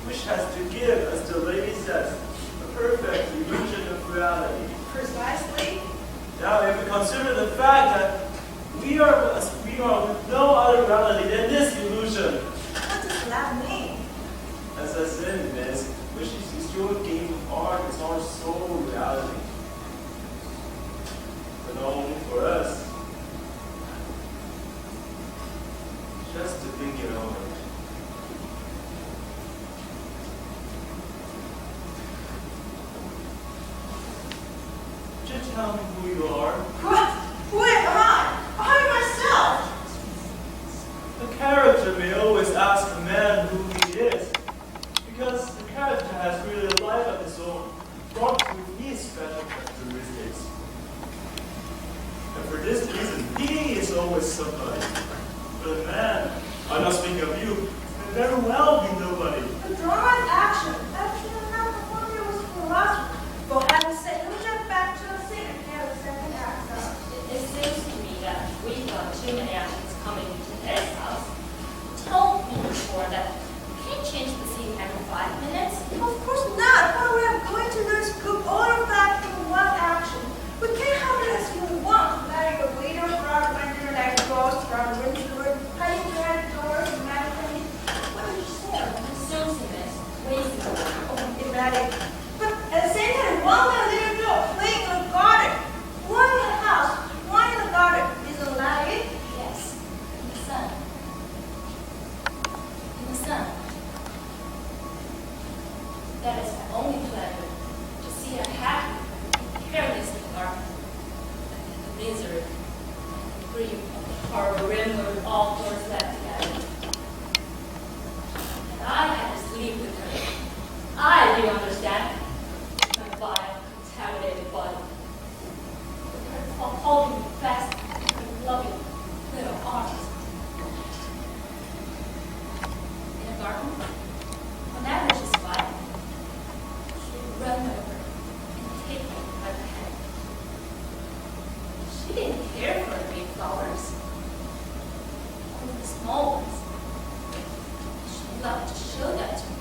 which has to give, as the lady says, a perfect illusion of reality. Precisely. Now, if we consider the fact that we are with no other reality than this illusion, What does that mean? as I said, miss, which is your game of art, it's our sole reality. But not only for us. Just to think it over. Just tell me who you are. What? Who am I? I'm myself. The character may always ask a man who he is, because the character has really a life of his own, brought with his special characteristics. And for this reason, he is always somebody. But a man, I'm not speaking of you, may very well be nobody. The drama is action. Action is not performed with philosophy. But having said, we jump back to the scene and have the second act. It seems to me that we've got too many actions coming to Ted's house. Told me before that we can't change the scene every 5 minutes. Of course not. What we are going to do is group all of that in one action. We can't have it as you want. Like a leader, frog, render, like ghost, frog, winter, hiding behind doors, mannequin. What did you say? Susie, miss, wasting time. Oh, dramatic. But at the same time, one little little girl playing in the garden. One in the house, one in the garden. Isn't that it? Yes, in the sun. In the sun. That is my only pleasure, to see her happy, careless in the garden. The misery, the grief, and the horror rendered all towards that together. And I had to sleep with her. I do understand. My vile, contaminated body. With her holding me fast in her loving little arms. In a garden, whenever she's quiet, she would run over and take me by the hand. She didn't care for the big flowers, only the small ones. She loved to show that to me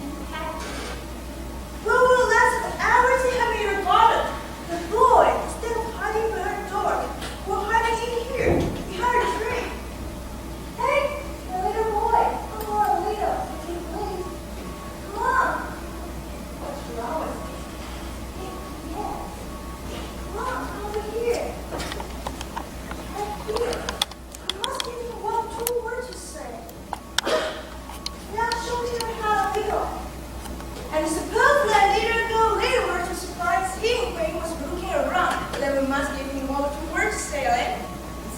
and pat me. What will last for hours in having your garden? The boy, instead of hiding behind the door, we're hiding in here, behind a tree. Hey, the little boy, come on, Leo, if you please. Come on. What's wrong with me? Yes. Come on, come over here. Right here. I must give you 1, 2 words to say. Now show him how to go. And suppose that little girl later were to surprise him when he was looking around, then we must give him 1 or 2 words to say, eh?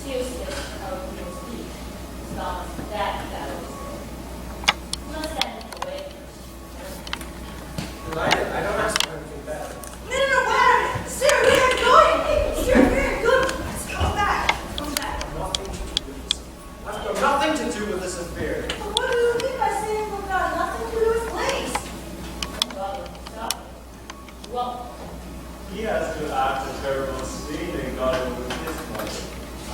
Seriously, how we will speak. It's not that was we'll send him away first. I don't ask for anything bad. No, wait a minute. Sir, we are going. Hey, sir, we are good. Let's go back. Come back. Nothing to do with this. I've got nothing to do with this affair. But what do you mean by saying we've got nothing to do with lace? Well, stop. Well, He has to act a terrible scene and got it with his mother.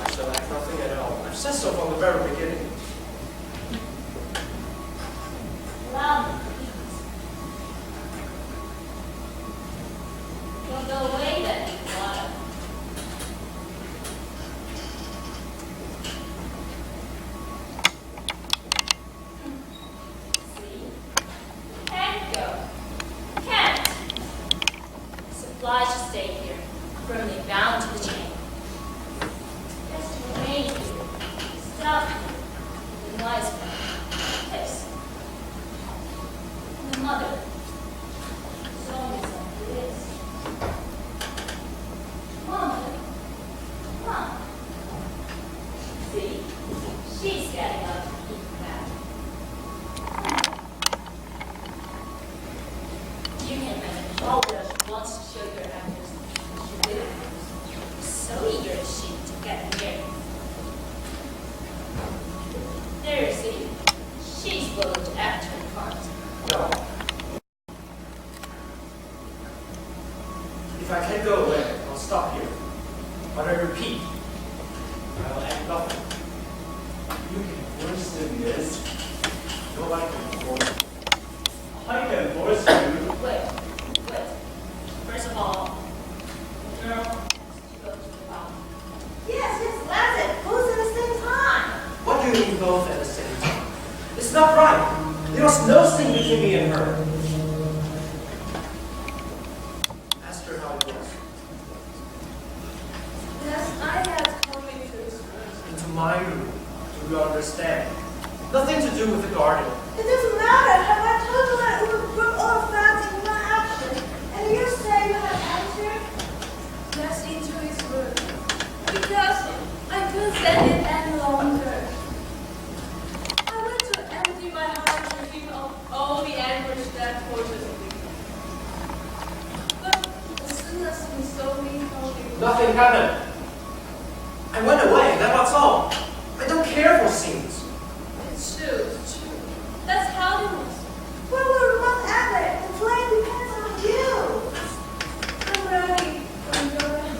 I shall act nothing at all. I've said so from the very beginning. allow me, please. You'll go away then, Iguana. out the nice place. And the mother is always like this. Mama, Mom. See, she's getting up to keep that. You can imagine how well she wants to show your actors she did. So eager is she to get married. There you see, she's willing to act her part. No. If I can't go away, I'll stop here. But I repeat, I will act nothing. You can force him, yes. Nobody can force me. I can force you. Wait. First of all, the girl has to go to the bathroom. Yes, that's it. Both at the same time. What do you mean both at the same time? It's not right. There was no sin between me and her. Ask her how it was. Yes, I had come into this room. Into my room. Do you understand? Nothing to do with the garden. It doesn't matter. Have I told you that it would put all the facts in my action? And you say you have answered? Yes, into his room. Because I couldn't stand it any longer. I went to empty my heart to him of all the anguish that tortures me. But as soon as he saw me holding Nothing happened. I went away, that's all. I don't care for scenes. It's true. That's how it was. Well, we're not at it. The plane depends on you. I'm ready. You're ready.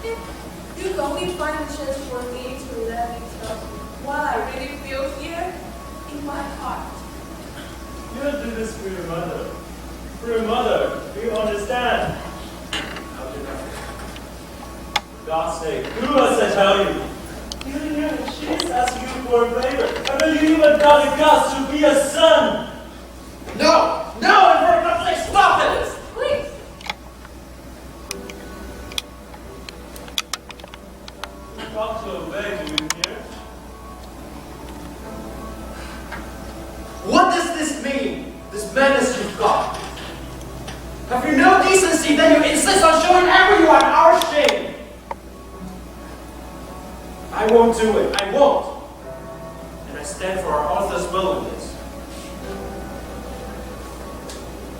If you only find a chance for me to let me tell you what I really feel here in my heart. You don't do this for your mother. For your mother, do you understand? I'll do nothing. For God's sake, who was to tell you? She's asking you for a favor. I believe you even got the guts to be a son. No! No! And for God's sake, stop it! Please. You've got to obey, do you hear? What does this mean? This madness you've got? Have you no decency? Then you insist on showing everyone our shame. I won't do it. I won't. And I stand for our author's will in this.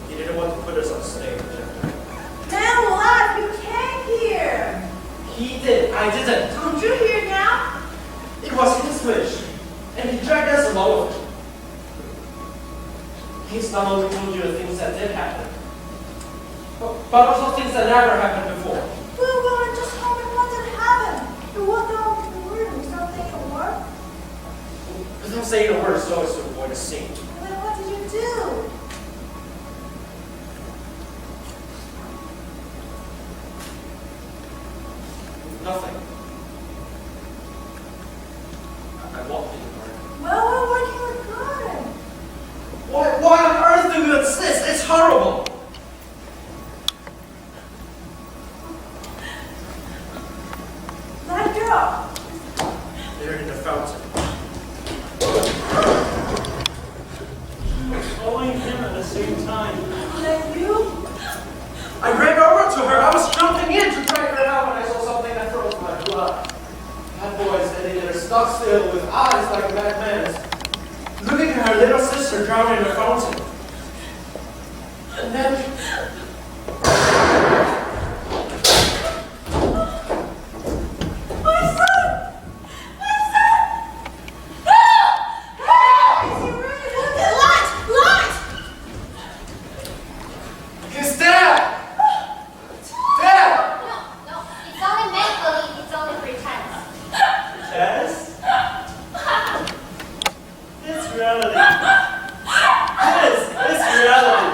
He didn't want to put us on stage. Now what? You can't hear. He did. I didn't. Don't you hear now? It was his wish. And he dragged us along with it. He's not only told you the things that did happen, but also things that never happened before. Well, just tell me what did happen. You walked out of the room without saying a word. Without saying a word, so as to avoid a scene. Then what did you do? Nothing. I walked in the garden. Well, we're working with garden. Why on earth do you insist? It's horrible. That girl. They're in the fountain. Following him at the same time. Like you? I ran over to her. I was jumping in to drag her out when I saw something that froze my blood. Bad boys standing there stuck still with eyes like a madman's, looking at her little sister drowned in the fountain. And then his dad! Dad! No, it's only make-believe, it's only pretense. Yes? It's reality. It's reality.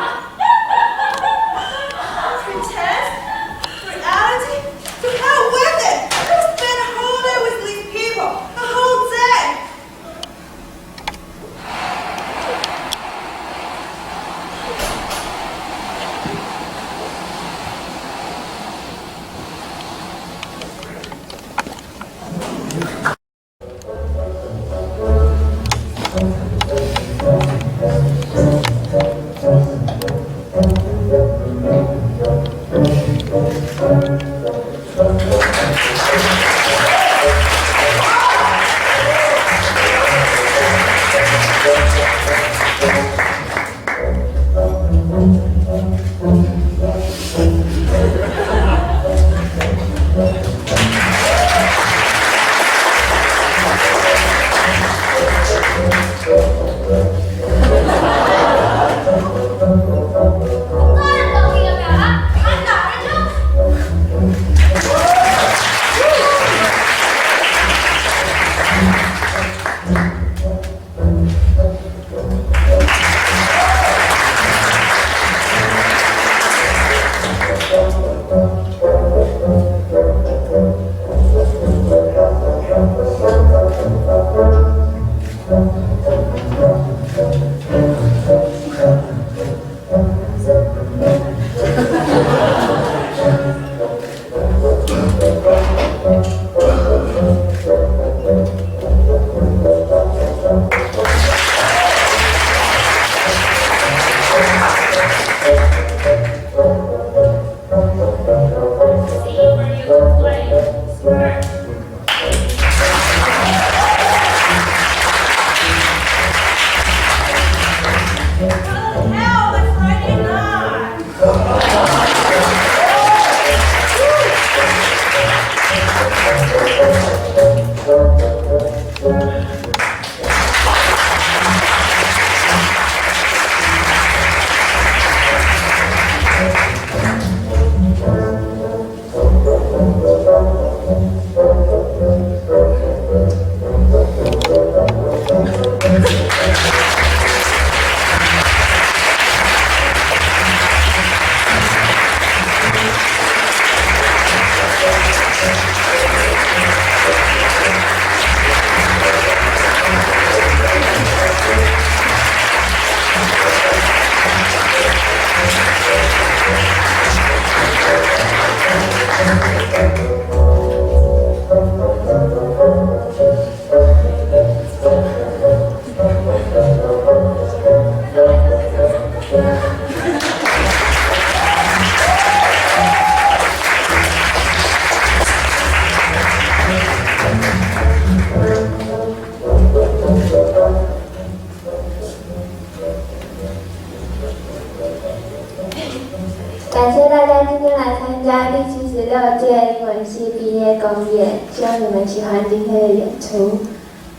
感谢大家今天来参加第76届英文系毕业公演，希望你们喜欢今天的演出。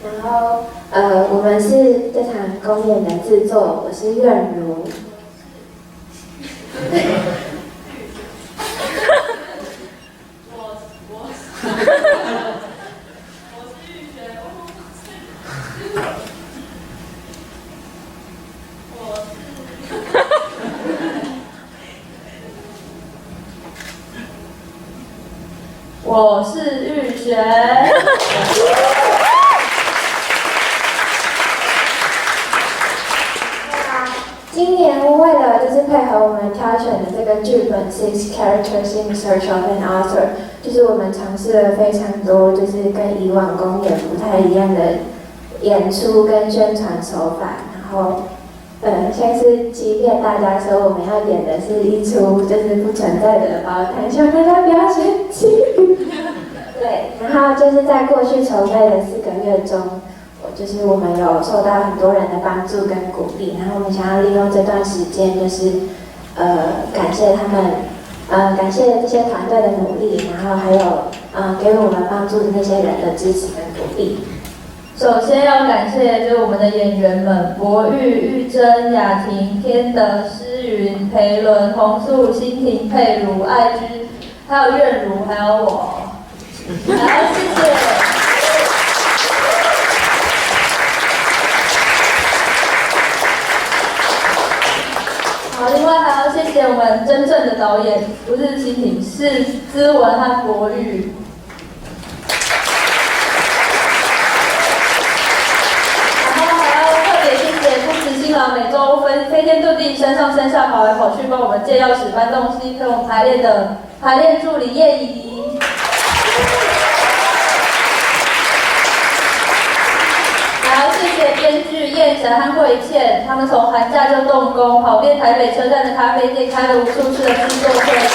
然后我们是这场公演的制作，我是苑如。我是玉璇。今年为了就是配合我们挑选的这个剧本 Six Characters in Search of an Author， 就是我们尝试了非常多就是跟以往公演不太一样的演出跟宣传手法，然后像是欺骗大家说我们要演的是一出就是不存在的宝谈，希望大家不要生气。对，然后就是在过去筹备的4个月中，就是我们有受到很多人的帮助跟鼓励，然后我们想要利用这段时间，就是感谢他们，感谢这些团队的努力，然后还有给我们帮助的那些人的支持跟鼓励。首先要感谢就是我们的演员们：博玉、玉珍、雅婷、天德、诗云、裴伦、洪素、欣婷、佩如、爱居，还有苑如，还有我。好，谢谢。好，另外还要谢谢我们真正的导演，不是欣婷，是姿文和博玉。新郎每周飞天遁地，山上山下跑来跑去，帮我们借钥匙搬东西，陪我们排练的排练助理叶怡。还要谢谢编剧燕霞和慧倩，他们从寒假就动工，跑遍台北车站的咖啡店，开了无数次的制作会议。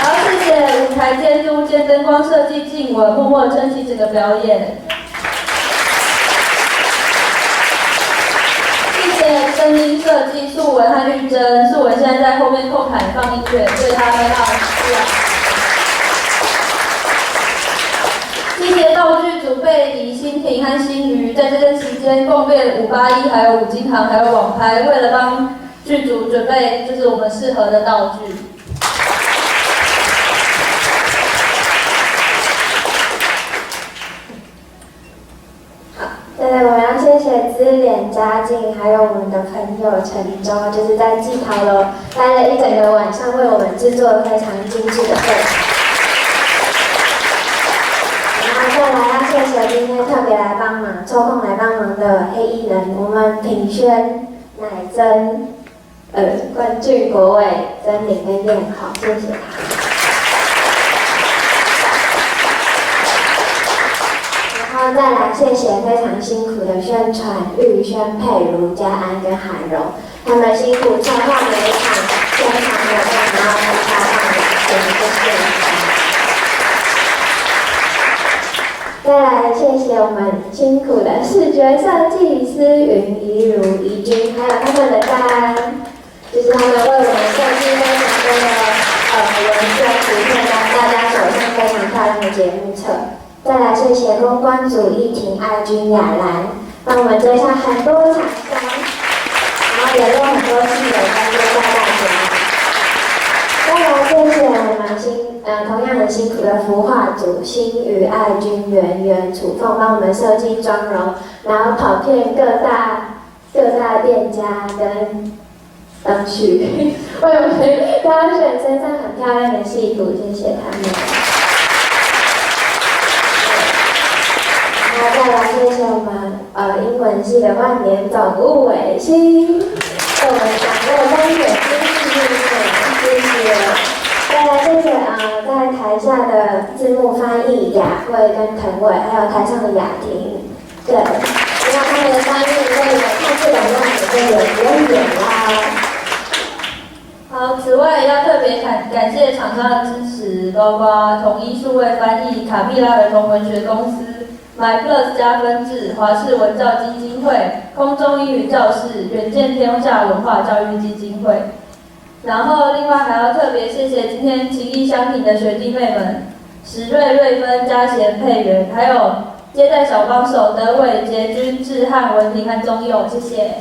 还要谢谢舞台监督兼灯光设计静文，默默撑起整个表演。声音设计素文和玉珍，素文现在在后面控台放音乐，对他很好。谢谢道具组贝里、新新平和新瑜在这段期间共练581，还有5金行，还有网拍，为了帮剧组准备就是我们适合的道具。对，我要谢谢资联、嘉靖，还有我们的朋友陈州，就是在技陶楼待了一整个晚上，为我们制作了非常精致的会场。然后再来要谢谢今天特别来帮忙、抽空来帮忙的黑衣人，我们品轩、乃真、冠俊、国伟、真理跟燕豪，谢谢他。然后再来谢谢非常辛苦的宣传玉轩、佩如、嘉安跟韩荣，他们辛苦策划每一场宣传活动，然后才发放2天，谢谢。再来谢谢我们辛苦的视觉设计师云、怡如、怡君，还有他们的家，就是他们为我们设计非常多的文宣图片，让大家手上非常漂亮的节目册。再来谢谢公关组艺婷、爱君、雅兰，帮我们追上很多厂商，然后联络很多戏友跟接待大家。再来谢谢我们同样很辛苦的服化组新宇、爱君、圆圆、楚凤，帮我们设计妆容，然后跑遍各大店家跟灯区，为我们挑选身上很漂亮的戏服，谢谢他们。然后再来谢谢我们英文系的万年总务伟星，为我们掌握3点知识谢谢。再来谢谢在台下的字幕翻译雅慧跟滕伟，还有台上的雅婷，对，希望他们的翻译为我看不懂的样子就不用演啦。好，此外要特别感谢厂商的支持，包括统一数位翻译、卡蜜拉儿童文学公司、MyPlus 加分制、华视文教基金会、空中英语教室、远见天下文化教育基金会。然后另外还要特别谢谢今天情谊相挺的学弟妹们，史瑞、瑞芬、嘉贤、佩元，还有接待小帮手德伟、杰君、志汉、文婷和钟佑，谢谢。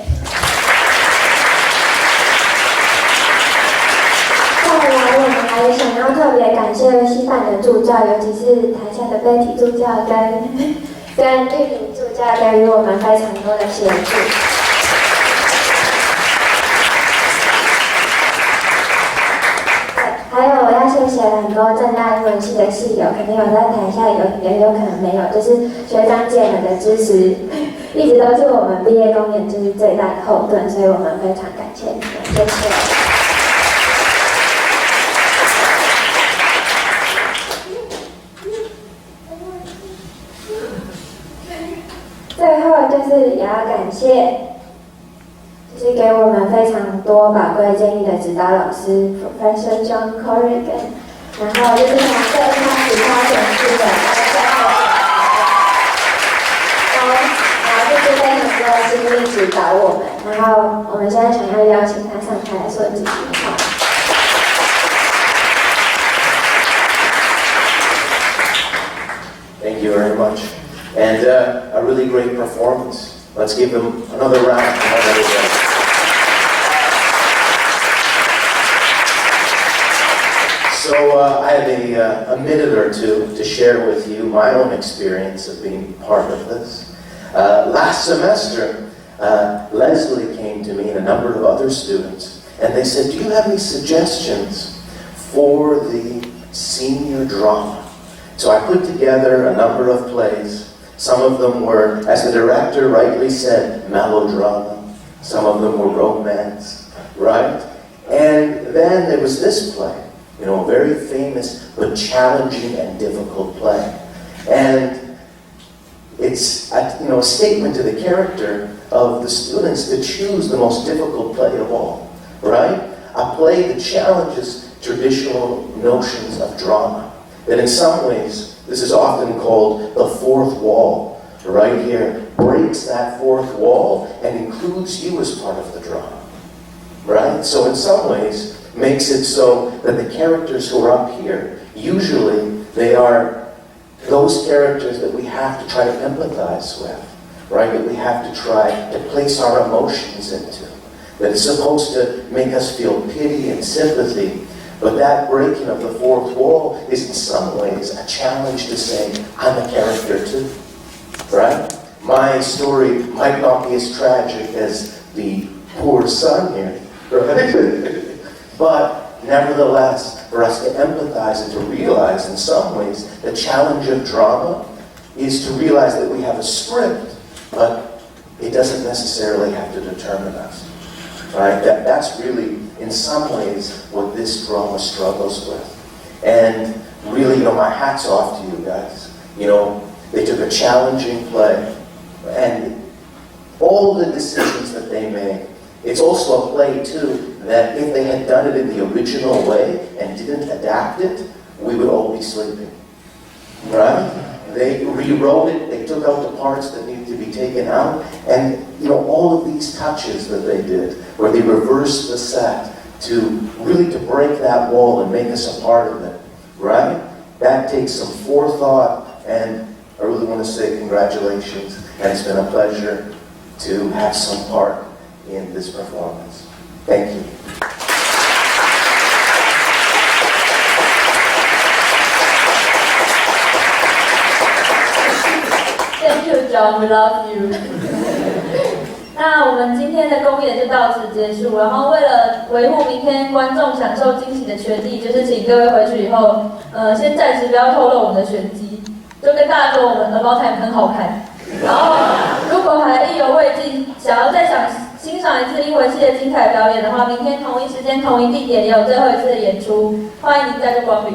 再来，我们还想要特别感谢西办的助教，尤其是台下的Betty助教跟玉玲助教，给予我们非常多的协助。还有我要谢谢很多政大英文系的系友，可能有在台下，也有可能没有，就是学长姐们的支持，一直都是我们毕业公演就是最大的后盾，所以我们非常感谢你们，谢谢。最后就是也要感谢。就是给我们非常多宝贵建议的指导老师 Professor John Corrigan， 然后就是从最开始他选出的，然后就是非常多的精力指导我们，然后我们现在想要邀请他上台来说几句话。Thank you very much, and a really great performance. Let's give them another round. So I have a minute or two to share with you my own experience of being part of this. Last semester, Leslie came to me and a number of other students, and they said, do you have any suggestions for the senior drama? So I put together a number of plays. Some of them were, as the director rightly said, melodrama. Some of them were romance, right? And then there was this play, you know, a very famous but challenging and difficult play. And it's a statement to the character of the students to choose the most difficult play of all, right? A play that challenges traditional notions of drama. That in some ways, this is often called the fourth wall, right here, breaks that fourth wall and includes you as part of the drama, right? So in some ways, makes it so that the characters who are up here, usually they're those characters that we have to try to empathize with, right? That we have to try to place our emotions into. That is supposed to make us feel pity and sympathy. But that breaking of the fourth wall is in some ways a challenge to say, I'm a character too, right? My story might not be as tragic as the poor son here, right? But nevertheless, for us to empathize and to realize in some ways the challenge of drama is to realize that we have a script, but it doesn't necessarily have to determine us. Right? That's really, in some ways, what this drama struggles with. And really, my hat's off to you guys. They took a challenging play, and all the decisions that they made. It's also a play, too, that if they had done it in the original way and didn't adapt it, we would all be sleeping. Right? They rewrote it, they took out the parts that needed to be taken out, and all of these touches that they did, where they reversed the set to really to break that wall and make us a part of it, right? That takes some forethought, and I really want to say congratulations, and it's been a pleasure to have some part in this performance. Thank you. Thank you, John. We love you. 那我们今天的公演就到此结束。然后为了维护明天观众享受惊喜的权利，就是请各位回去以后，先暂时不要透露我们的选机，就跟大家说我们的About Time很好看。然后如果还意犹未尽，想要再欣赏一次英文系的精彩表演的话，明天同一时间同一地点也有最后一次的演出，欢迎您再度光临。